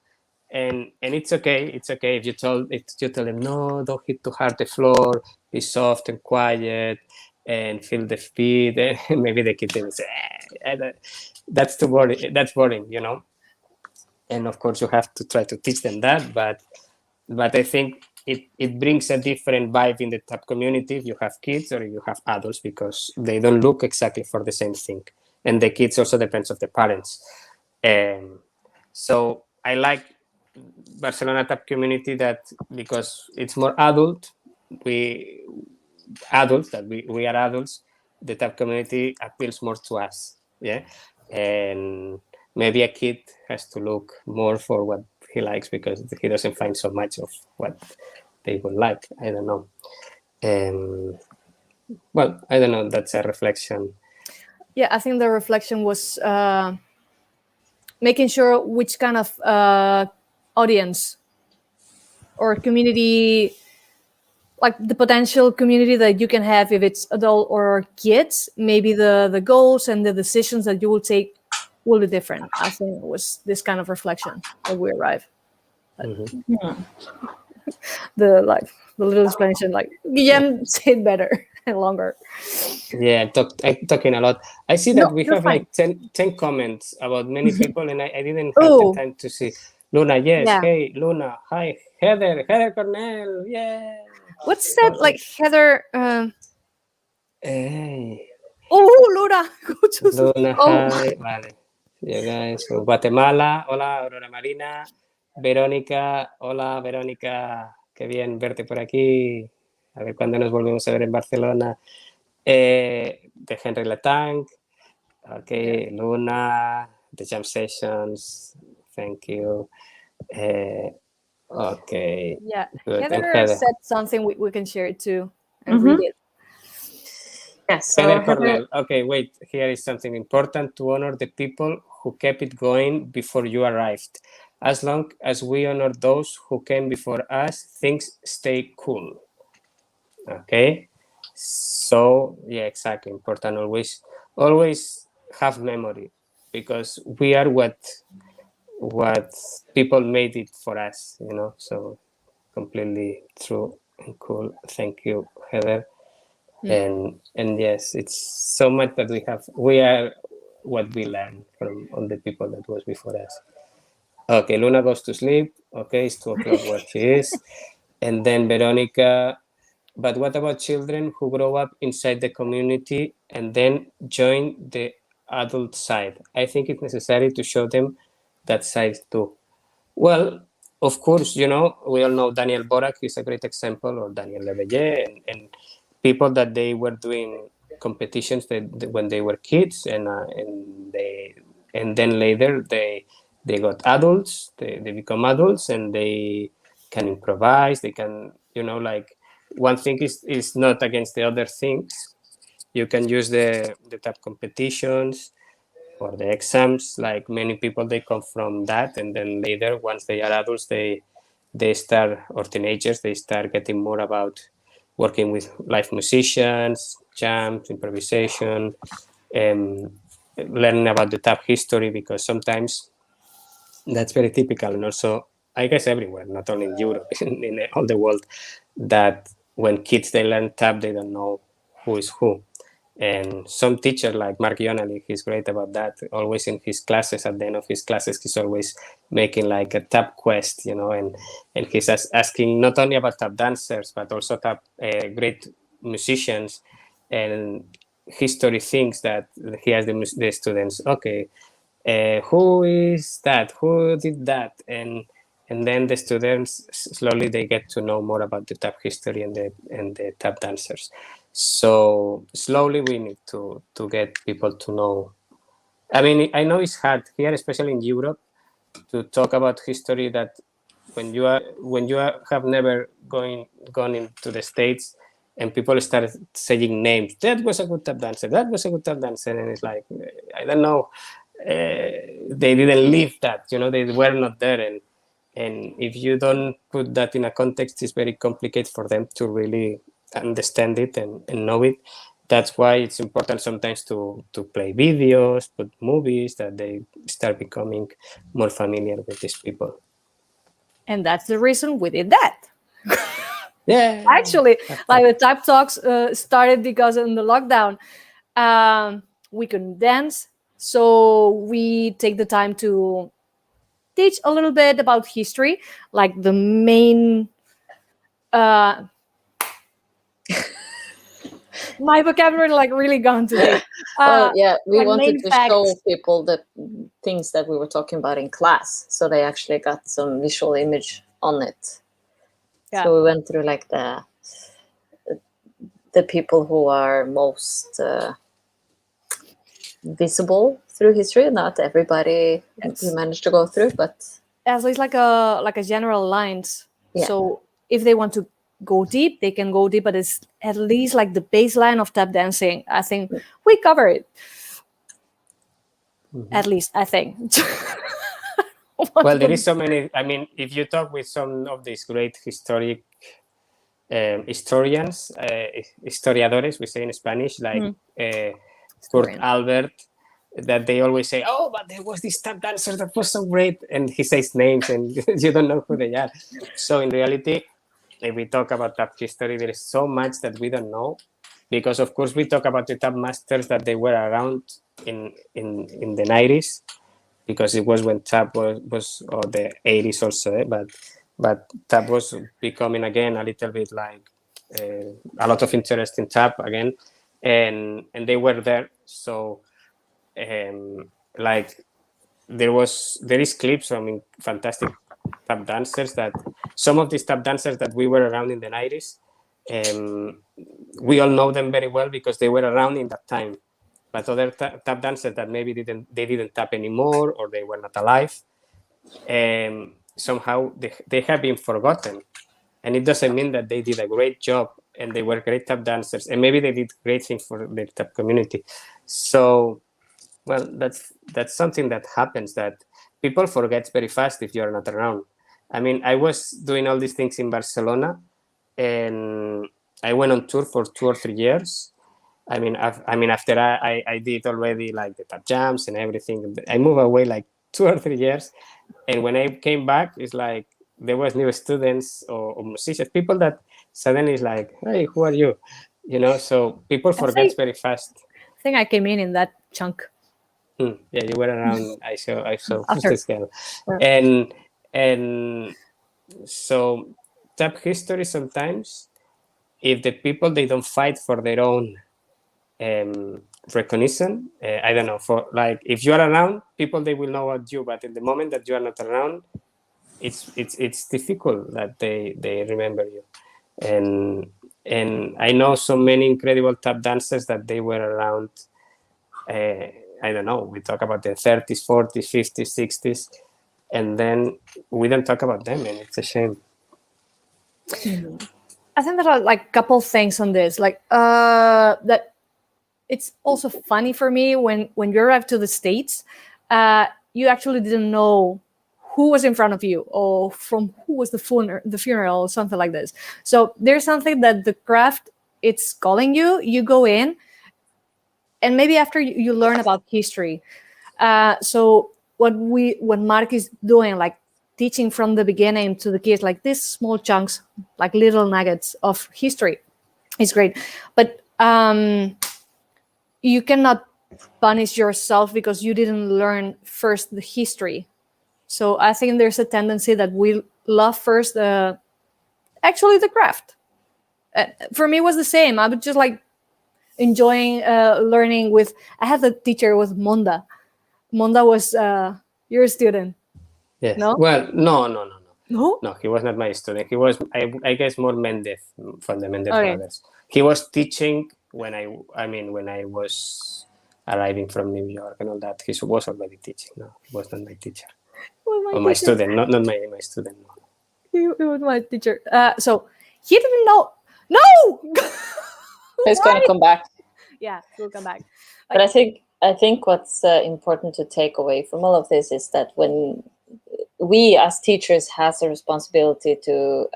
And it's okay if you tell them, no, don't hit too hard the floor, be soft and quiet and feel the speed. And maybe the kid will say, that's too boring, and of course you have to try to teach them that, but I think it brings a different vibe in the TAP community if you have kids or if you have adults, because they don't look exactly for the same thing, and the kids also depends on the parents. So I like Barcelona TAP community that because it's more adult, we are adults, the TAP community appeals more to us. Yeah, and maybe a kid has to look more for what he likes because he doesn't find so much of what they would like. I don't know. Well, I don't know. That's a reflection. Yeah, I think the reflection was making sure which kind of audience or community, like the potential community that you can have if it's adult or kids, maybe the goals and the decisions that you will take will be different. I think it was this kind of reflection that we arrived. The little explanation, like Guillem said better and longer. Yeah, I'm talking a lot. I see that we have fine. Like 10 comments about many people, and I didn't have the time to see. Luna, yes. Yeah. Hey, Luna. Hi, Heather Cornell. Yeah. What's that? Like Heather. Hey. Oh, Luna. Luna, hi. Vale. Yeah, guys. So, Guatemala. Hola, Aurora Marina. Verónica. Hola, Verónica. Qué bien verte por aquí. A ver cuándo nos volvemos a ver en Barcelona. De Henry Letang. Okay, yeah. Luna. The Jam Sessions. Thank you. Okay. Yeah, Heather said something we can share it too and read it. Yes. Heather Cornell. Okay, wait. Here is something important to honor the people who kept it going before you arrived. As long as we honor those who came before us, things stay cool. Okay. So yeah, exactly. Important. Always have memory, because we are what people made it for us, so completely true and cool. Thank you, Heather. And yes, it's so much that we are what we learn from all the people that was before us. Okay, Luna goes to sleep. Okay, it's 2:00 where she is. And then Veronica, but what about children who grow up inside the community and then join the adult side? I think it's necessary to show them that side too. Well, of course, we all know Daniel Borak is a great example, or Daniel Leveille, and people that they were doing competitions when they were kids, and then later they got adults, they become adults, and they can improvise. They can, like, one thing is not against the other things. You can use the tap competitions or the exams. Like many people, they come from that, and then later, once they are adults, they start, or teenagers, they start getting more about working with live musicians, jams, improvisation, learning about the tap history, because sometimes that's very typical, and also I guess everywhere, not only in Europe, in all the world, that when kids they learn tap, they don't know who is who. And some teacher like Mark Yonali, he's great about that. Always in his classes, at the end of his classes, he's always making like a tap quest, and he's asking not only about tap dancers, but also tap great musicians and history things that he has the students. Okay, who is that? Who did that? And then the students slowly they get to know more about the tap history and the tap dancers. So slowly we need to get people to know. I mean, I know it's hard here, especially in Europe, to talk about history that when you have never gone into the States and people start saying names. That was a good tap dancer. That was a good tap dancer, and it's like, I don't know. They didn't live that. They were not there, and if you don't put that in a context, it's very complicated for them to really understand it and know it. That's why it's important sometimes to play videos, put movies, that they start becoming more familiar with these people. And that's the reason we did that. Yeah. Actually, like the Tap Talks started because in the lockdown, we couldn't dance. So we take the time to teach a little bit about history, like the main my vocabulary like really gone today. Well, yeah, we like wanted main to facts. show people the things that we were talking about in class, so they actually got some visual image on it. Yeah. So we went through like the people who are most visible through history. Not everybody we managed to go through, but yeah, so it's like a general lines. Yeah. So if they want to go deep, they can go deep, but it's at least like the baseline of tap dancing. I think we cover it. Mm-hmm. At least I think. Well, there is so many. I mean, if you talk with some of these great historians, historiadores, we say in Spanish, like Kurt Albert, that they always say, oh, but there was this tap dancer that was so great, and he says names and you don't know who they are. So in reality, if we talk about tap history, there is so much that we don't know, because of course we talk about the tap masters that they were around in the 90s, because it was when tap was or the 80s also, but tap was becoming again a little bit like a lot of interest in tap again, and they were there. So like there is clips from fantastic tap dancers, that some of these tap dancers that we were around in the 90s, we all know them very well because they were around in that time. But other tap dancers that maybe didn't tap anymore, or they were not alive, somehow they have been forgotten. And it doesn't mean that they did a great job and they were great tap dancers, and maybe they did great things for the tap community. So, well, that's something that happens, that people forget very fast if you're not around. I mean, I was doing all these things in Barcelona, and I went on tour for 2 or 3 years. I mean, after I did already like the tap jams and everything, I moved away like 2 or 3 years. And when I came back, it's like there was new students or musicians, people that suddenly is like, hey, who are you? So people forget very fast. I think I came in that chunk. Yeah, you were around. I saw After. this girl, Yeah. and so tap history sometimes. If the people they don't fight for their own recognition, I don't know. For like, if you are around, people they will know about you. But in the moment that you are not around, it's difficult that they remember you. And I know so many incredible tap dancers that they were around. I don't know. We talk about the 30s, 40s, 50s, 60s, and then we don't talk about them, and it's a shame. I think there are like a couple things on this, like that it's also funny for me when you arrive to the States, you actually didn't know who was in front of you or from who was the funeral or something like this. So there's something that the craft it's calling you. You go in, and maybe after you learn about history. So what Mark is doing, like teaching from the beginning to the kids, like these small chunks, like little nuggets of history, is great. But you cannot punish yourself because you didn't learn first the history. So I think there's a tendency that we love first actually the craft. For me, it was the same. I was just like enjoying learning with. I had a teacher with Monda. Monda was your student. Yes. No? Well, no. No? No, he was not my student. He was, I guess, more Mendez from the Mendez Okay. brothers. He was teaching when when I was arriving from New York and all that. He was already teaching. No, he was not my teacher. Well, Or my student, not my student. No. He was my teacher. So he didn't know. No! He's going to come back. Yeah, he'll come back. But I think what's important to take away from all of this is that when we as teachers has a responsibility to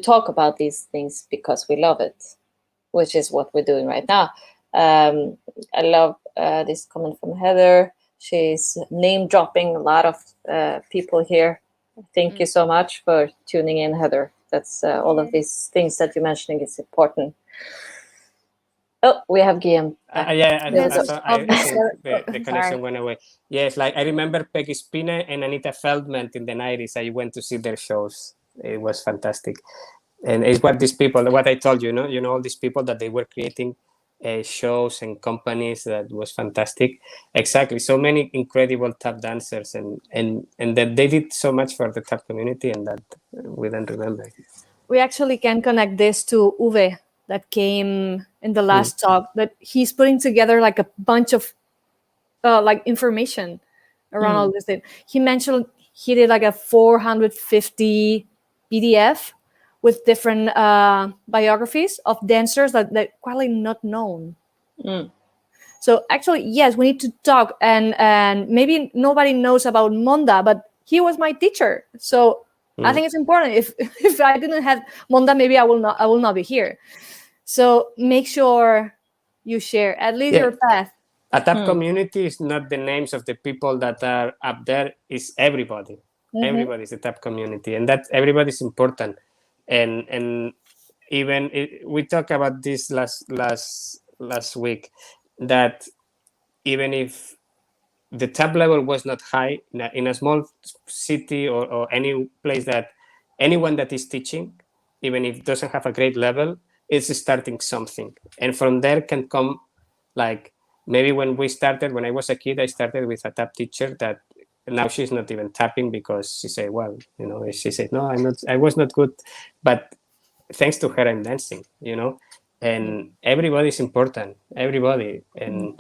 talk about these things because we love it, which is what we're doing right now. I love this comment from Heather. She's name dropping a lot of people here. Thank you so much for tuning in, Heather. That's all of these things that you're mentioning is important. Oh, we have Guillem. Yeah, I think the Sorry. connection went away. Yes, like I remember Peggy Spina and Anita Feldman in the 90s. I went to see their shows. It was fantastic. And it's what these people, what I told you, all these people that they were creating shows and companies, that was fantastic. Exactly. So many incredible tap dancers and that they did so much for the tap community and that we don't remember. We actually can connect this to Uwe that came in the last talk, that he's putting together like a bunch of like information around all this thing. He mentioned he did like a 450 PDF with different biographies of dancers that quite not known. So actually, yes, we need to talk, and maybe nobody knows about Monda, but he was my teacher. So I think it's important. If I didn't have Monda, maybe I will not be here. So make sure you share at least your path. A tap community is not the names of the people that are up there. It's everybody. Everybody is a tap community, and that everybody is important. And even we talked about this last week, that even if the tap level was not high in a small city or any place, that anyone that is teaching, even if it doesn't have a great level, is starting something, and from there can come, like maybe when I was a kid, I started with a tap teacher that now she's not even tapping because she said, well, she said, no, I was not good, but thanks to her I'm dancing, and everybody's important, everybody. And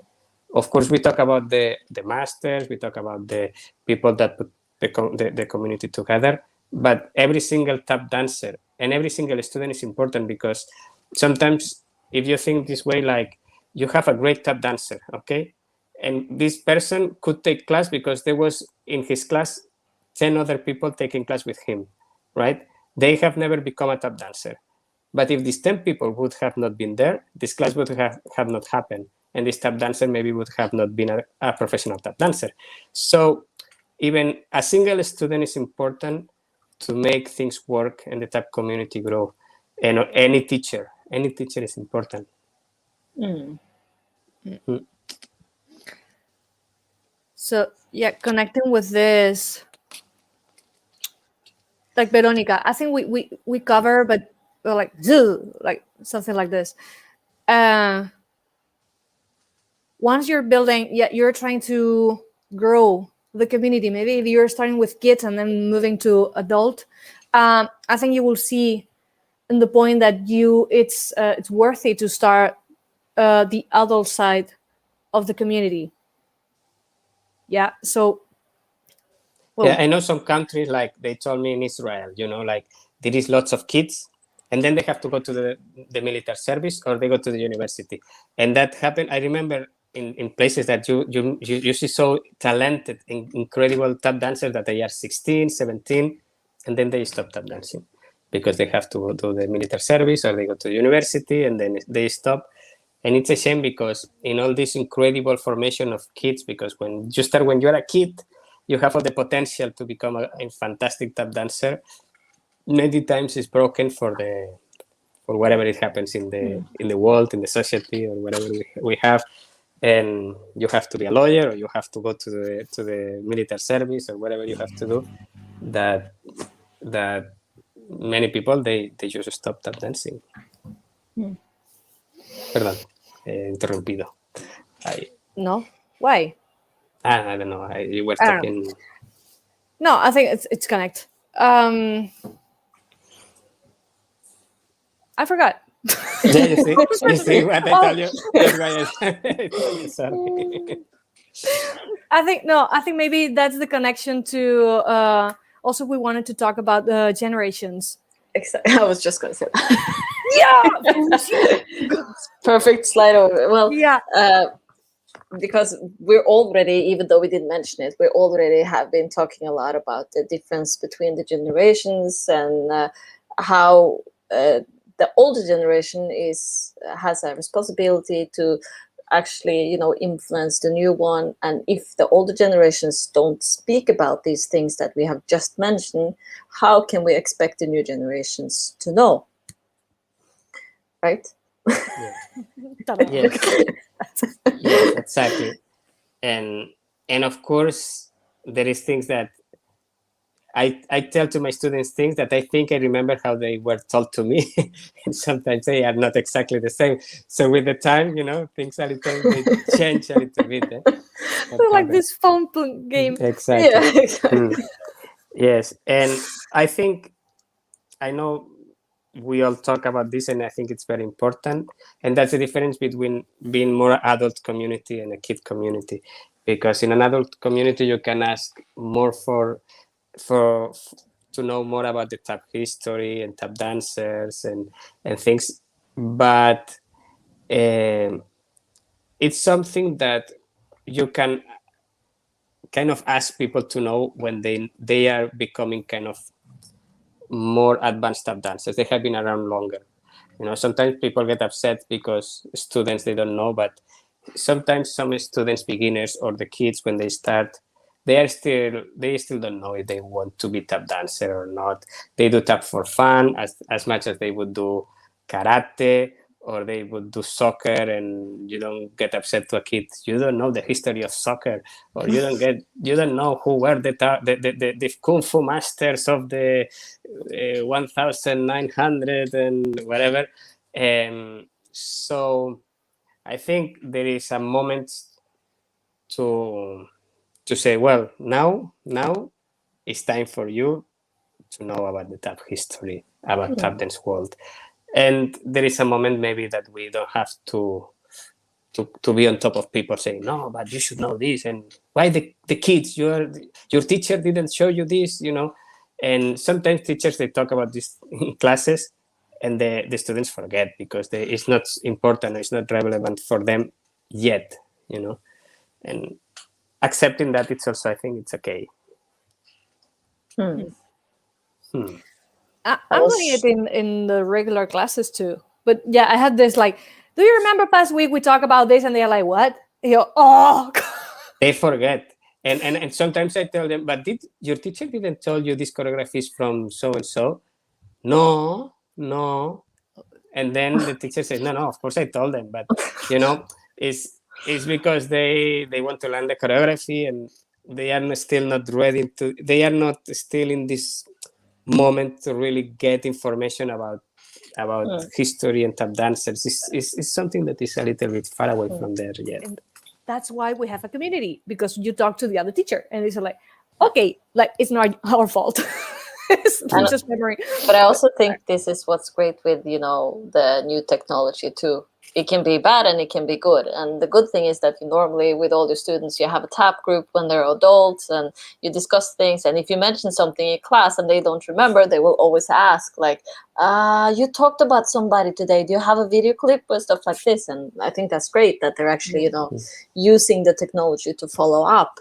of course we talk about the masters, we talk about the people that put the community together, but every single tap dancer and every single student is important, because sometimes if you think this way, like you have a great tap dancer, okay, and this person could take class because there was in his class 10 other people taking class with him, right? They have never become a tap dancer. But if these 10 people would have not been there, this class would have not happened, and this tap dancer maybe would have not been a professional tap dancer. So even a single student is important to make things work and the tap community grow. And any teacher is important. I So yeah, connecting with this, like Veronica, I think we cover, but we're like zoo, like something like this. Once you're building, yeah, you're trying to grow the community. Maybe if you're starting with kids and then moving to adult, I think you will see in the point that it's worthy to start the adult side of the community. Yeah. So. Well, yeah, I know some countries, like they told me in Israel, like there is lots of kids, and then they have to go to the military service or they go to the university, and that happened. I remember in places that you see so talented, incredible tap dancers that they are 16, 17, and then they stop tap dancing because they have to go to the military service or they go to the university and then they stop. And it's a shame because in all this incredible formation of kids, because when you're a kid, you have all the potential to become a fantastic tap dancer. Many times it's broken for whatever it happens in the world, in the society, or whatever we have, and you have to be a lawyer or you have to go to the military service or whatever you have to do. That many people they just stop tap dancing. Perdón, interrumpido. No, why? I don't know. You were talking. No, I think it's connect. I forgot. Yeah, you see what I tell you. That's why I sorry. I think maybe that's the connection to. Also, we wanted to talk about the generations. Exactly. I was just going to say that. Yeah. Perfect slide over. Well, yeah. Because we're already, even though we didn't mention it, we already have been talking a lot about the difference between the generations and how the older generation has a responsibility to actually, influence the new one. And if the older generations don't speak about these things that we have just mentioned, how can we expect the new generations to know? Right? Yeah. Yes, exactly. And of course, there is things that I tell to my students things that I think I remember how they were told to me, and sometimes they are not exactly the same. So with the time, things they change a little bit. So like this phone game. Exactly. Yeah, exactly. Yes, and I know we all talk about this, and I think it's very important. And that's the difference between being more adult community and a kid community, because in an adult community you can ask more for to know more about the tap history and tap dancers and things, but it's something that you can kind of ask people to know when they are becoming kind of more advanced tap dancers. They have been around longer. Sometimes people get upset because students, they don't know, but sometimes some students, beginners or the kids, when they start, they still don't know if they want to be tap dancer or not. They do tap for fun as much as they would do karate or they would do soccer, and you don't get upset to a kid. You don't know the history of soccer, or you don't know who were the kung fu masters of the 1900 and whatever. So I think there is a moment to say, well, now it's time for you to know about the tap history, about tap dance world. And there is a moment maybe that we don't have to be on top of people saying, no, but you should know this, and why the kids, your teacher didn't show you this, And sometimes teachers, they talk about this in classes, and the students forget because it's not important, it's not relevant for them yet, and accepting that, it's also, I think it's okay. I'm doing it in the regular classes too. But yeah, I had this like, do you remember past week we talked about this? And they're like, what? And you're, oh. They forget. And sometimes I tell them, but your teacher didn't tell you this choreography is from so-and-so? No. And then the teacher says, no, of course I told them. But, it's because they want to learn the choreography, and they are still not ready to. They are not still in this moment to really get information about history and tap dancers. Is something that is a little bit far away from there yet. And that's why we have a community, because you talk to the other teacher and it's like, okay, like it's not our fault. It's just memory. But I also think this is what's great with, the new technology too. It can be bad and it can be good. And the good thing is that you normally, with all your students, you have a tap group when they're adults and you discuss things. And if you mention something in class and they don't remember, they will always ask, like, you talked about somebody today. Do you have a video clip or stuff like this? And I think that's great that they're actually, using the technology to follow up.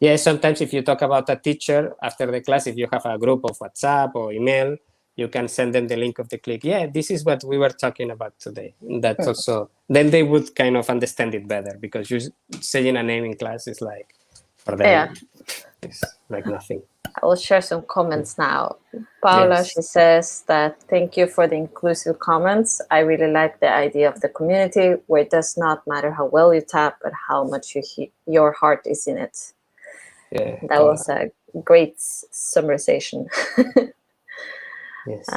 Yeah, sometimes if you talk about a teacher after the class, if you have a group of WhatsApp or email, you can send them the link of the clip. Yeah, this is what we were talking about today. That's also, then they would kind of understand it better, because you saying a name in class is like, for them, it's like nothing. I will share some comments now. Paula, she says that, thank you for the inclusive comments. I really like the idea of the community where it does not matter how well you tap, but how much your heart is in it. Yeah, that was a great summarization. Yes.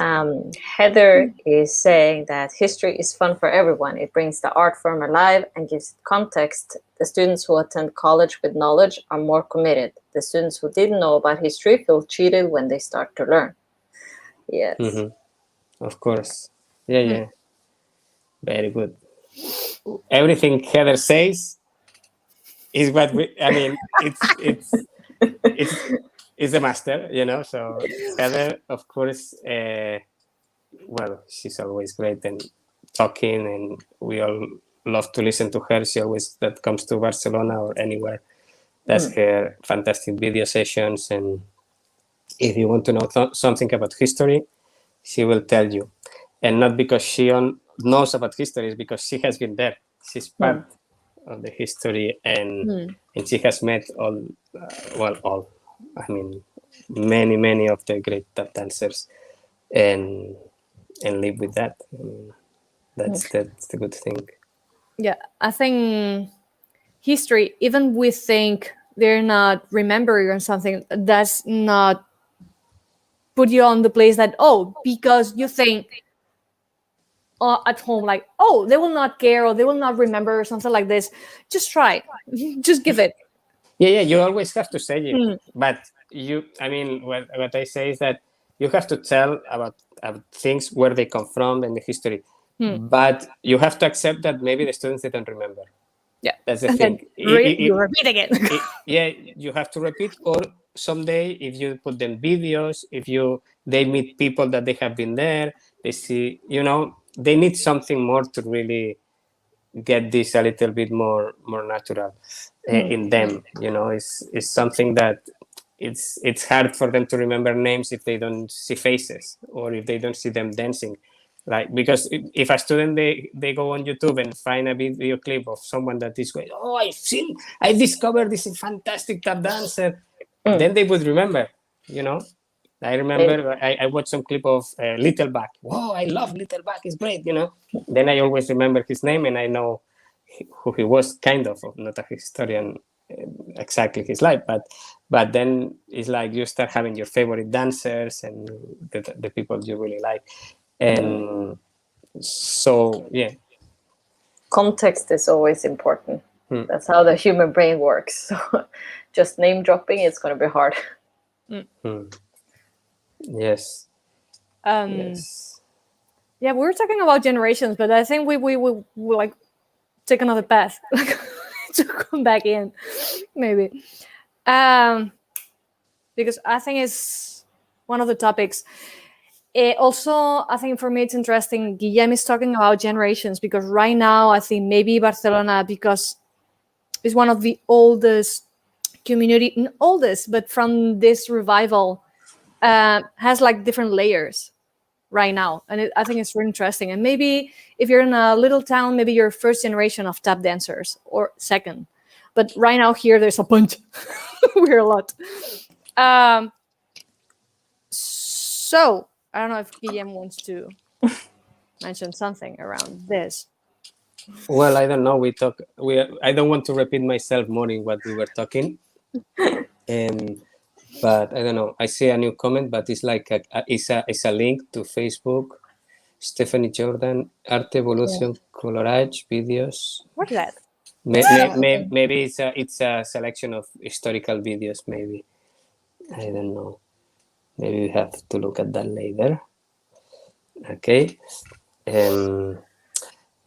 Heather is saying that history is fun for everyone. It brings the art form alive and gives context. The students who attend college with knowledge are more committed. The students who didn't know about history feel cheated when they start to learn. Yes. Of course. Yeah. Very good. Everything Heather says is what it's a master, so Heather, of course, she's always great and talking, and we all love to listen to her. She always that comes to Barcelona or anywhere. That's her fantastic video sessions, and if you want to know something about history, she will tell you, and not because she knows about history, it's because she has been there. She's part of the history, and she has met many of the great tap dancers, and live with that. That's the good thing. Yeah, I think history, even we think they're not remembering or something, that's not put you on the place that, because you think at home, like, they will not care or they will not remember or something like this. Just try. Just give it. Yeah, you always have to say it. But what I say is that you have to tell about things where they come from and the history. But you have to accept that maybe the students didn't remember. Yeah, that's the thing. You repeat again. You have to repeat, or someday if you put them videos, they meet people that they have been there, they see, they need something more to really get this a little bit more natural in them. It's something that it's hard for them to remember names if they don't see faces or if they don't see them dancing. Like, because if a student they go on YouTube and find a video clip of someone that is going, I discovered this fantastic tap dancer, then they would remember. I remember I watched some clip of Little Back. Whoa, I love Little Back, it's great. Then I always remember his name and I know who he was, kind of, not a historian exactly his life, but then it's like you start having your favorite dancers and the people you really like. And so, context is always important. That's how the human brain works. So just name dropping, it's going to be hard. Yes. Yes. Yeah, we were talking about generations, but I think we like take another path to come back in, maybe. Because I think it's one of the topics. Also, I think for me it's interesting, Guillem is talking about generations, because right now I think maybe Barcelona, because it's one of the oldest community, not oldest, but from this revival, has like different layers right now. And I think it's really interesting. And maybe if you're in a little town, maybe you're first generation of tap dancers or second. But right now here, there's a bunch. We're a lot. So I don't know if Guillem wants to mention something around this. Well, I don't know. I don't want to repeat myself more in what we were talking. But I don't know. I see a new comment, but it's like it's a link to Facebook. Stephanie Jordan, Arte Evolution, Colorage, videos. What's that? Maybe it's a selection of historical videos. Maybe I don't know. Maybe we have to look at that later. Okay.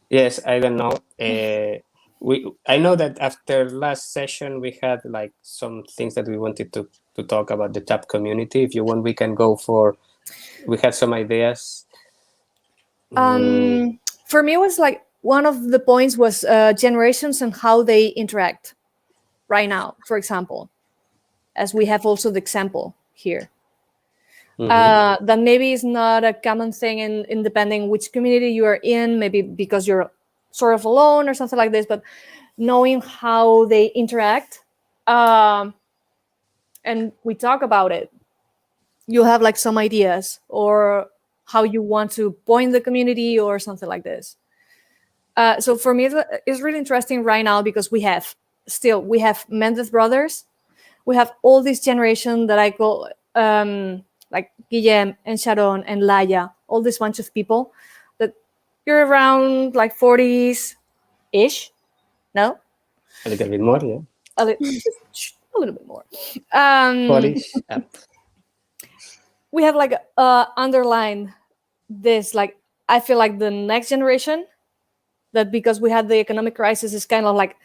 Yes, I don't know. I know that after last session we had like some things that we wanted to talk about the TAP community. If you want, we can go for. We had some ideas. For me, it was like one of the points was generations and how they interact right now, for example, as we have also the example here. That maybe is not a common thing in depending which community you are in, maybe because you're sort of alone or something like this, but knowing how they interact, and we talk about it, you have like some ideas or how you want to point the community or something like this. So for me, it's really interesting right now because we have Mendez brothers, we have all this generation that I call like Guillem and Sharon and Laia, all this bunch of people that you're around like 40s-ish, no? A little bit more, yeah. A little bit more. 40s. We have like underlined this, like I feel like the next generation, that because we had the economic crisis is kind of like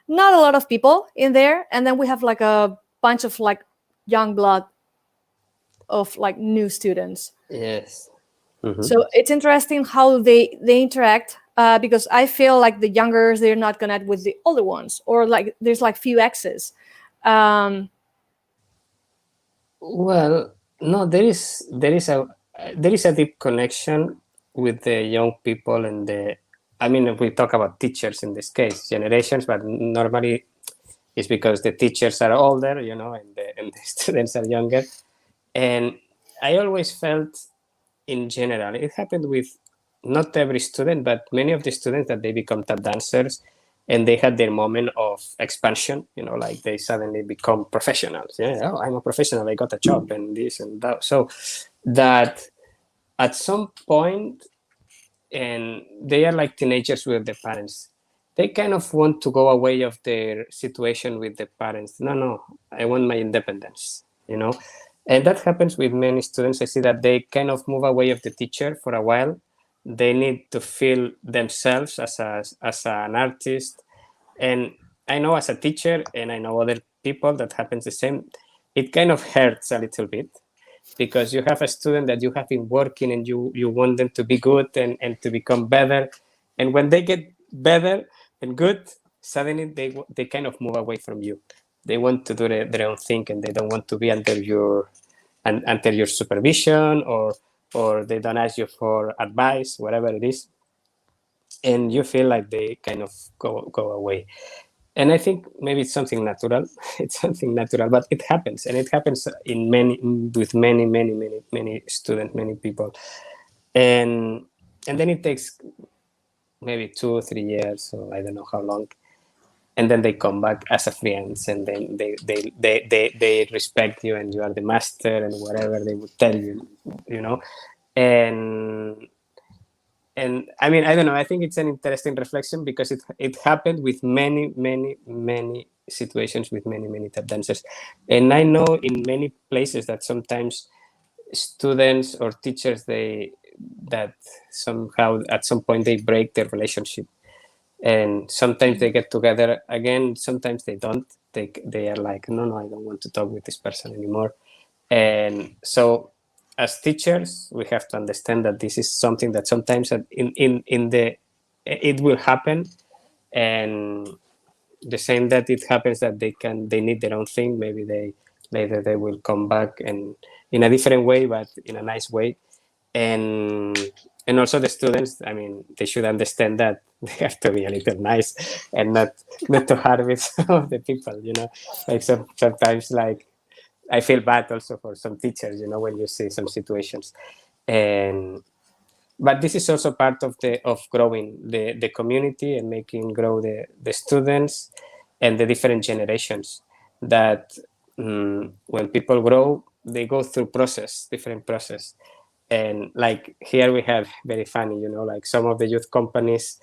not a lot of people in there, and then we have like a bunch of like young blood of like new students. Yes. So it's interesting how they interact, because I feel like the youngers, they're not connect with the older ones, or like there's like few X's. Well, no, there is a deep connection with the young people and we talk about teachers in this case, generations, but normally it's because the teachers are older, and the students are younger. And I always felt, in general, it happened with not every student, but many of the students, that they become tap dancers and they had their moment of expansion, like they suddenly become professionals. Yeah, I'm a professional, I got a job and this and that. So that at some point, and they are like teenagers with their parents, they kind of want to go away of their situation with the parents. No, I want my independence, And that happens with many students. I see that they kind of move away of the teacher for a while. They need to feel themselves as an artist. And I know as a teacher, and I know other people that happens the same, it kind of hurts a little bit, because you have a student that you have been working and you want them to be good and to become better. And when they get better and good, suddenly they kind of move away from you. They want to do their own thing, and they don't want to be under your supervision, or they don't ask you for advice, whatever it is. And you feel like they kind of go away. And I think maybe it's something natural. It's something natural, but it happens, and it happens with many students, many people. And then it takes maybe 2 or 3 years, or I don't know how long. And then they come back as a friends, and then they respect you, and you are the master, and whatever they would tell you, And I mean, I don't know. I think it's an interesting reflection, because it happened with many situations with many tap dancers. And I know in many places that sometimes students or teachers, that somehow at some point they break their relationship. And sometimes they get together again, sometimes they don't. They are like, no, I don't want to talk with this person anymore. And so as teachers, we have to understand that this is something that sometimes it will happen. And the same that it happens that they need their own thing. Maybe later they will come back, and in a different way, but in a nice way. And also the students, I mean, they should understand that they have to be a little nice, and not too hard with some of the people, like sometimes, like, I feel bad also for some teachers, when you see some situations. And but this is also part of growing the community and making grow the students and the different generations. That when people grow, they go through different process. And like here we have very funny, like some of the youth companies,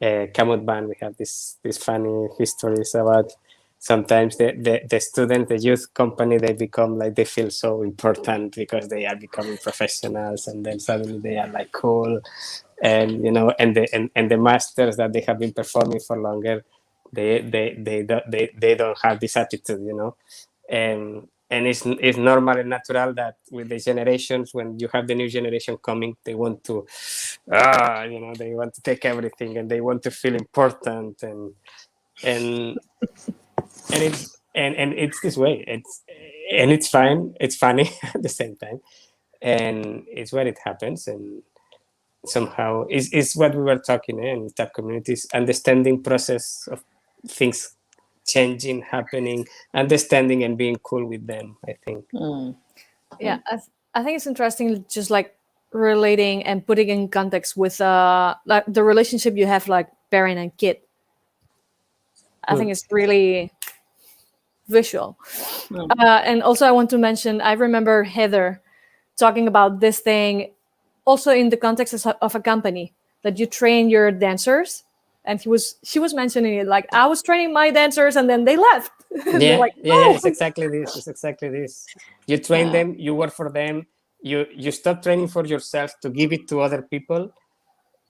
Camut Band, we have this funny histories about sometimes the students, the youth company, they become like, they feel so important because they are becoming professionals, and then suddenly they are like cool, and and the masters that they have been performing for longer, they don't have this attitude, and it's normal and natural that with the generations, when you have the new generation coming, they want to they want to take everything, and they want to feel important, and it's this way. It's fine. It's funny at the same time, and it's where it happens. And somehow is what we were talking in tap communities, understanding process of things changing, happening, understanding, and being cool with them, I think. Yeah, I think it's interesting, just like relating and putting in context with like the relationship you have, like parent and kid. I think it's really visual. And also I want to mention, I remember Heather talking about this thing also in the context of a company, that you train your dancers. And she was mentioning it like, I was training my dancers and then they left. Yeah, like, yeah, it's exactly this. You train them, you work for them, you stop training for yourself to give it to other people,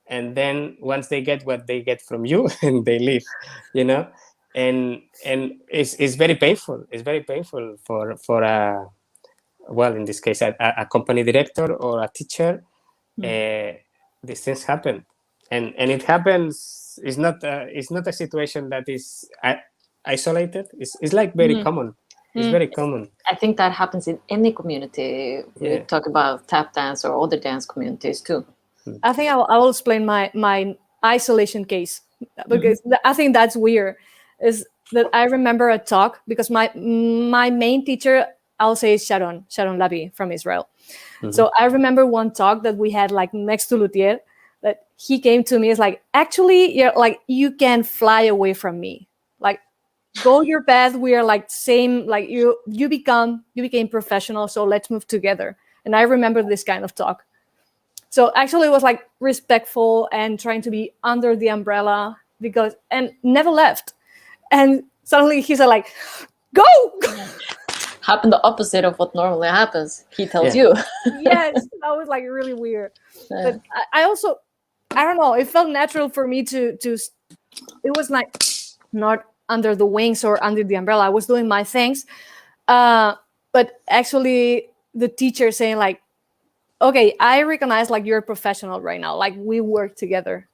and then once they get what they get from you, and they leave, and it's very painful. It's very painful for a, well, in this case, a company director or a teacher. These things happen, and it happens. It's not a situation that is isolated. It's like very common. It's very common. I think that happens in any community. We talk about tap dance or other dance communities too. I think I will explain my isolation case, because I think that's weird. Is that I remember a talk, because my main teacher, I'll say, is Sharon Labi from Israel. So I remember one talk that we had like next to Luthier, that he came to me, is like, actually, you're like, you can fly away from me, like, go your path. We are like same, like you became professional, so let's move together. And I remember this kind of talk. So actually it was like respectful and trying to be under the umbrella, and never left. And suddenly he's like, go. Happened the opposite of what normally happens. He tells you. Yes, that was like really weird. But I also, I don't know, it felt natural for me to it was like not under the wings or under the umbrella. I was doing my things. But actually the teacher saying like, okay, I recognize like you're a professional right now. Like we work together.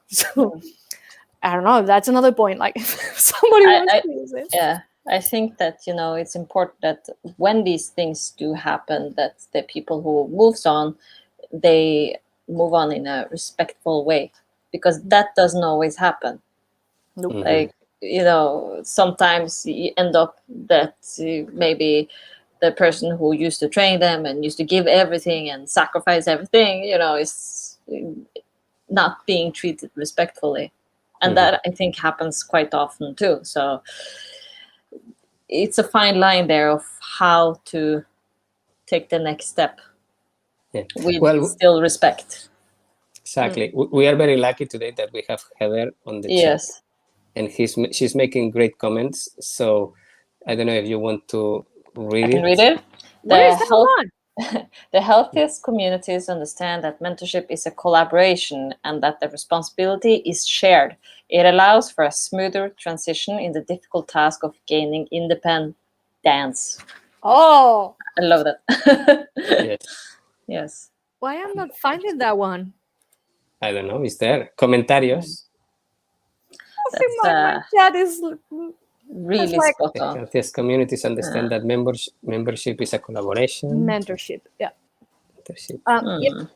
So I don't know. That's another point. Like if somebody wants to use it. Yeah. I think that, it's important that when these things do happen, that the people who moves on, they move on in a respectful way, because that doesn't always happen. Nope. Like, sometimes you end up that maybe the person who used to train them and used to give everything and sacrifice everything, is not being treated respectfully. And that, I think, happens quite often too. So it's a fine line there of how to take the next step with still respect. Exactly. We are very lucky today that we have Heather on the chat. And she's making great comments. So I don't know if you want to read it. I can read it. The healthiest communities understand that mentorship is a collaboration and that the responsibility is shared. It allows for a smoother transition in the difficult task of gaining independence. Oh, I love that. Yes. Why I'm not finding that one? I don't know. Is there comentarios? I think my chat is really like, spot on. Healthiest communities understand that membership is a collaboration. Mentorship, yeah. Mentorship. Yep.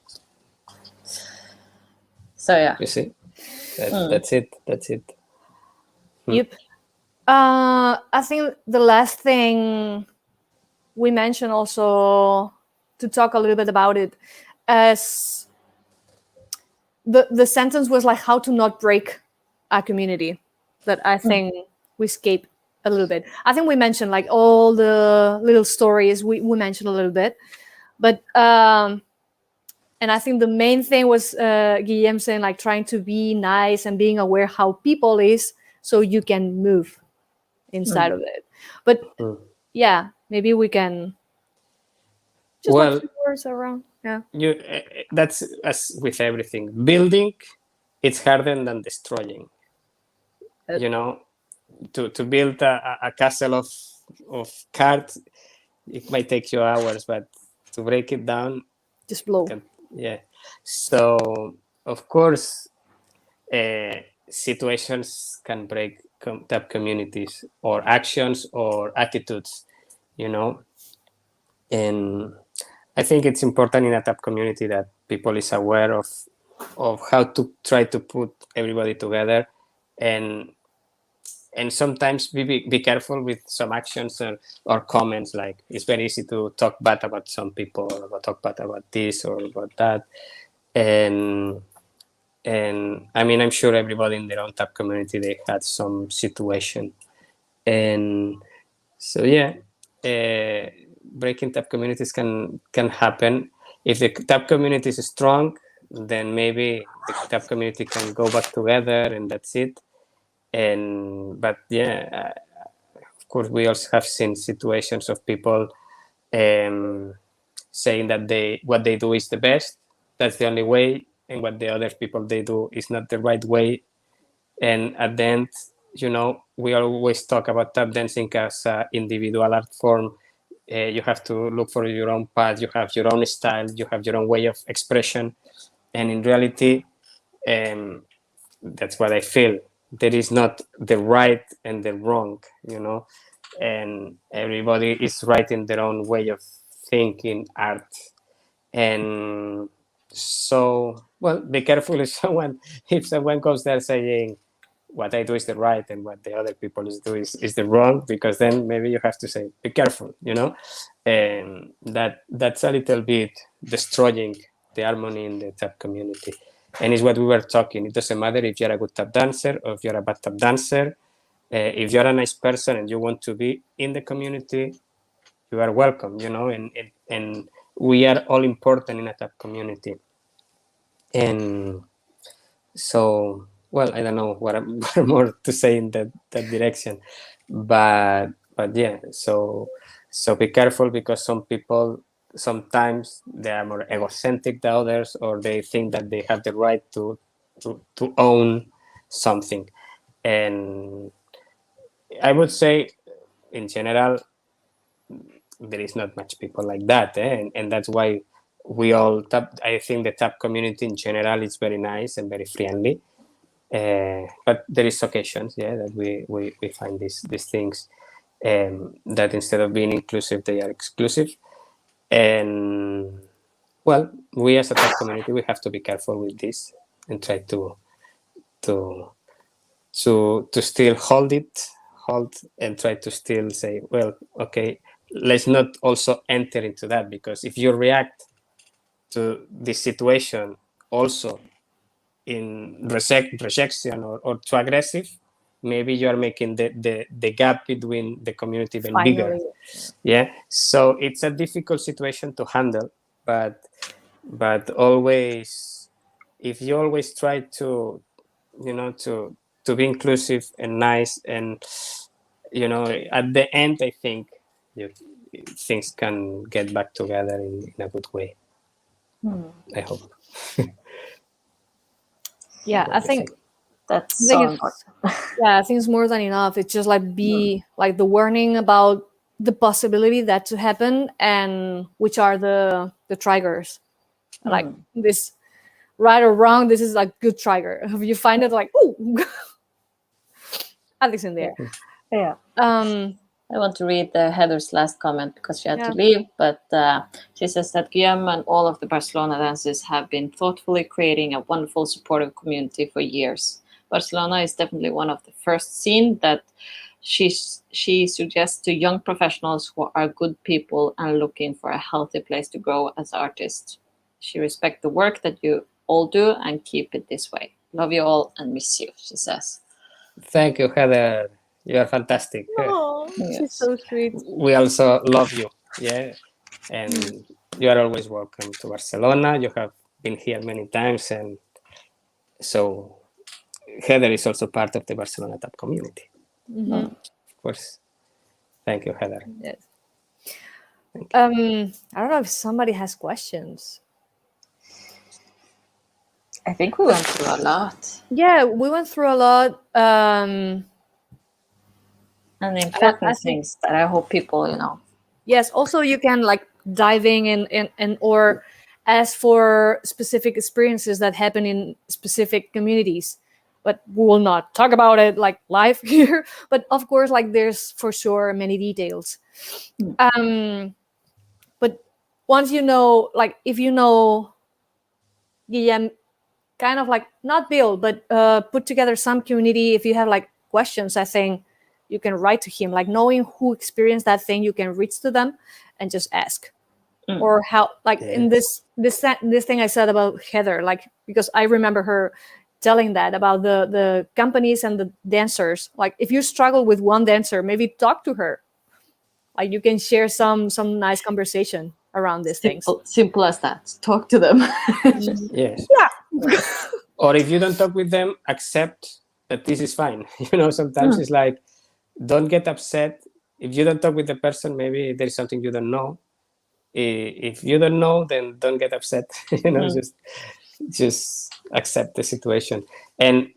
So yeah. You see, that's it. That's it. Yep. I think the last thing we mentioned also, to talk a little bit about it, as the sentence was like how to not break a community, that I think we escape a little bit. I think we mentioned like all the little stories we mentioned a little bit, but and I think the main thing was Guillem saying like trying to be nice and being aware how people is so you can move inside of it. But yeah, maybe we can just like 2 words around. Yeah. That's as with everything. Building, it's harder than destroying. You know, to build a castle of cards, it might take you hours, but to break it down, just blow. Yeah. So of course, situations can break tap communities, or actions or attitudes, you know. And I think it's important in a tap community that people is aware of how to try to put everybody together, and sometimes be careful with some actions or comments. Like it's very easy to talk bad about some people, or talk bad about this or about that, and I mean, I'm sure everybody in their own tap community, they had some situation, and so yeah, breaking tap communities can happen. If the tap community is strong, then maybe the tap community can go back together, and that's it. But yeah, of course, we also have seen situations of people saying that what they do is the best, that's the only way, and what the other people they do is not the right way. And at the end, you know, we always talk about tap dancing as an individual art form. You have to look for your own path, you have your own style, you have your own way of expression, and in reality, that's what I feel. There is not the right and the wrong, you know, and everybody is right in their own way of thinking art. And so, well, be careful if someone goes there saying what I do is the right and what the other people do is the wrong, because then maybe you have to say, be careful, you know, and that's a little bit destroying the harmony in the tap community. And it's what we were talking. It doesn't matter if you're a good tap dancer or if you're a bad tap dancer. If you're a nice person and you want to be in the community, you are welcome, you know, and we are all important in a tap community. And so, well, I don't know what more to say in that direction, but yeah, so be careful, because some people sometimes they are more egocentric than others, or they think that they have the right to own something. And I would say in general there is not much people like that, and that's why we all tap. I think the tap community in general is very nice and very friendly, but there is occasions, that we find these things, that instead of being inclusive, they are exclusive. And well, we as a tap community, we have to be careful with this and try to still hold and try to still say, well, okay, let's not also enter into that, because if you react to this situation also in rejection or too aggressive, maybe you are making the gap between the community even bigger. Yeah, so it's a difficult situation to handle, but always, if you always try to, you know, to be inclusive and nice, and you know, at the end, I think things can get back together in a good way. I hope. Yeah, I think that's so important. Yeah, I think it's more than enough. It's just like like the warning about the possibility that to happen, and which are the triggers. Like this, right or wrong, this is like good trigger. If you find it like, ooh, Alex in there. Yeah. I want to read Heather's last comment because she had to leave, but she says that Guillem and all of the Barcelona dancers have been thoughtfully creating a wonderful, supportive community for years. Barcelona is definitely one of the first seen that she suggests to young professionals who are good people and looking for a healthy place to grow as artists. She respects the work that you all do and keep it this way. Love you all and miss you, she says. Thank you, Heather. You are fantastic. Oh, she's Yes. so sweet. We also love you. Yeah. And you are always welcome to Barcelona. You have been here many times. And so Heather is also part of the Barcelona Tap community. Of course. Thank you, Heather. Yes. I don't know if somebody has questions. I think we went through a lot. Yeah, we went through a lot. And important I think- things that I hope people, Yes, also you can like diving in or ask for specific experiences that happen in specific communities. But we will not talk about it like live here. But of course, like there's for sure many details. But once you know, like if you know Guillem, kind of like not build, but put together some community. If you have like questions, I think you can write to him. Like knowing who experienced that thing, you can reach to them and just ask. Or how, like in this thing I said about Heather, like because I remember her telling that about the companies and the dancers. Like if you struggle with one dancer, maybe talk to her. Like you can share some nice conversation around these things. Simple as that. Talk to them. Yes. Yeah. Or if you don't talk with them, accept that this is fine. Sometimes it's like, don't get upset. If you don't talk with the person, maybe there's something you don't know. If you don't know, then don't get upset. Just accept the situation. And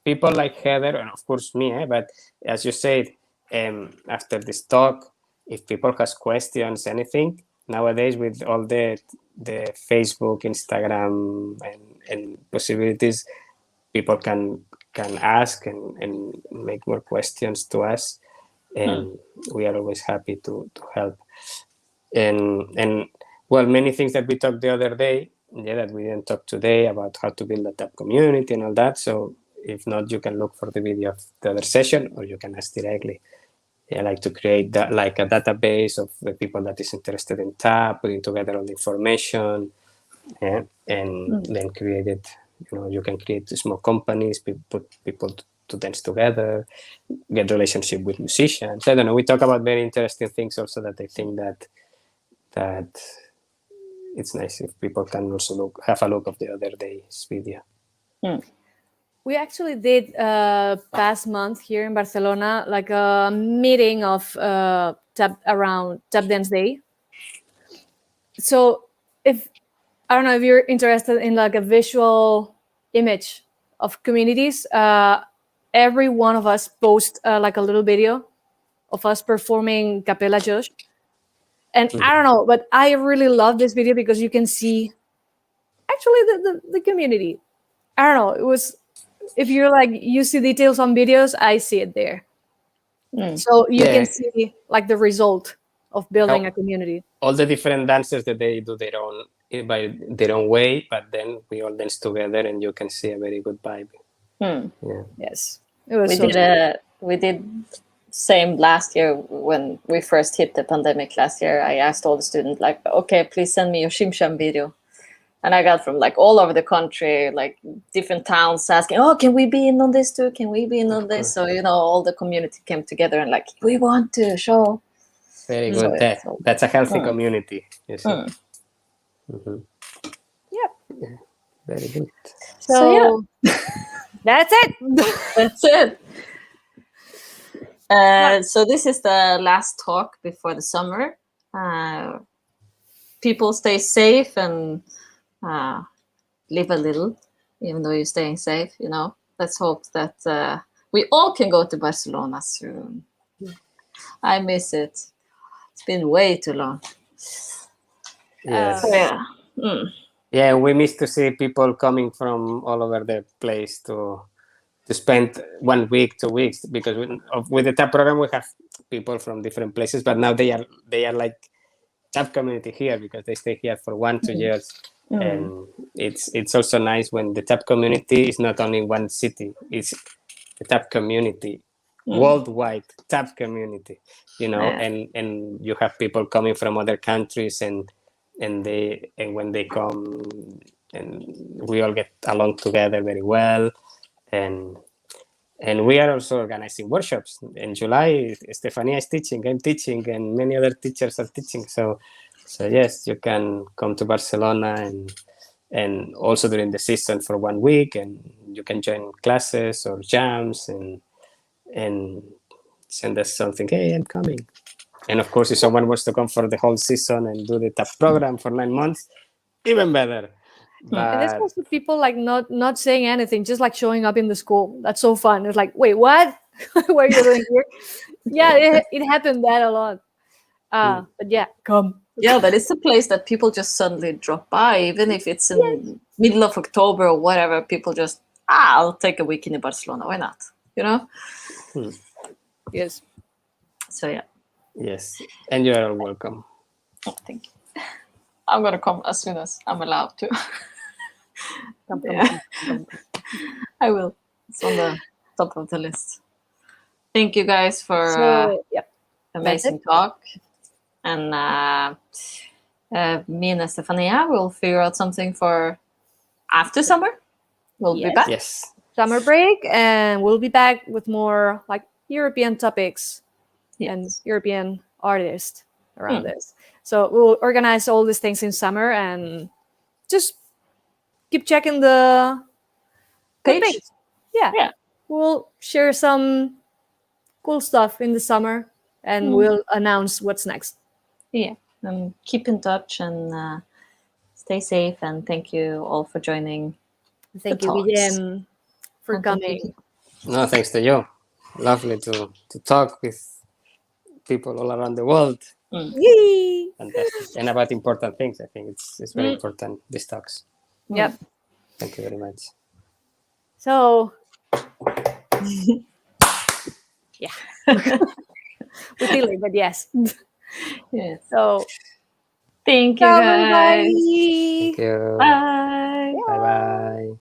people like Heather, and of course me, but as you said, after this talk, if people has questions, anything, nowadays with all the Facebook, Instagram, and possibilities, people can ask and make more questions to us, and we are always happy to help. And well, many things that we talked the other day, that we didn't talk today about how to build a tap community and all that. So if not, you can look for the video of the other session, or you can ask directly. I like to create that, like a database of the people that is interested in tap, putting together all the information, and then create it. You can create small companies, put people to dance together, get relationship with musicians. I don't know. We talk about very interesting things also that I think that it's nice if people can also have a look of the other day's video. We actually did past month here in Barcelona, like a meeting of around Tap Dance Day. So if I don't know if you're interested in like a visual image of communities, every one of us post like a little video of us performing Capella Josh. And I don't know, but I really love this video because you can see actually the community. I don't know. It was, if you're like, you see details on videos, I see it there. So you can see like the result of building a community. All the different dances that they do their own by their own way, but then we all dance together and you can see a very good vibe. Yes. It was we did same last year when we first hit the pandemic last year. I asked all the students like, okay, please send me your Shimsham video. And I got from like all over the country, like different towns asking, oh, can we be in on this too? Can we be in on this? So, all the community came together and like, we want to show. Very good. That's a healthy community. You see? Yep. Yeah, very good. So that's it. That's it. So this is the last talk before the summer. People stay safe and live a little, even though you're staying safe. Let's hope that we all can go to Barcelona soon. I miss it. It's been way too long. Yes. Yeah. We miss to see people coming from all over the place to spend 1 week, 2 weeks, because with the TAP program we have people from different places, but now they are like TAP community here because they stay here for 1-2 years. And it's also nice when the TAP community is not only in one city, it's the TAP community, worldwide TAP community, and you have people coming from other countries and and when they come, and we all get along together very well, and we are also organizing workshops. In July, Estefanía is teaching, I'm teaching, and many other teachers are teaching. So yes, you can come to Barcelona and also during the season for 1 week, and you can join classes or jams and send us something. Hey, I'm coming. And of course, if someone wants to come for the whole season and do the TAP program for 9 months, even better. And this But was with people like not saying anything, just like showing up in the school. That's so fun. It's like, wait, what? What are you doing here? Yeah, it happened that a lot. But yeah, come. Yeah, but it's a place that people just suddenly drop by, even if it's in middle of October or whatever. People just, I'll take a week in Barcelona. Why not? You know? Yes. So yeah. yes, and you are all welcome. Oh, thank you. I'm gonna come as soon as I'm allowed to. Come. I will. It's on the top of the list. Thank you guys for So yep. amazing talk. And me and Estefanía will figure out something for after summer. We'll be back. Yes. Summer break, and we'll be back with more like European topics and European artists around this. So we'll organize all these things in summer and just keep checking the Page. Yeah. We'll share some cool stuff in the summer, and we'll announce what's next. Yeah. Keep in touch and stay safe. And thank you all for joining. Thank the you, talks. Guillem, for coming. No, thanks to you. Lovely to talk with people all around the world. Yay! Fantastic. And about important things. I think it's very important, these talks. Yep. Thank you very much. So, yeah. We feel it, but yes. Yes. So, Thank you, guys. everybody. Thank you. Bye.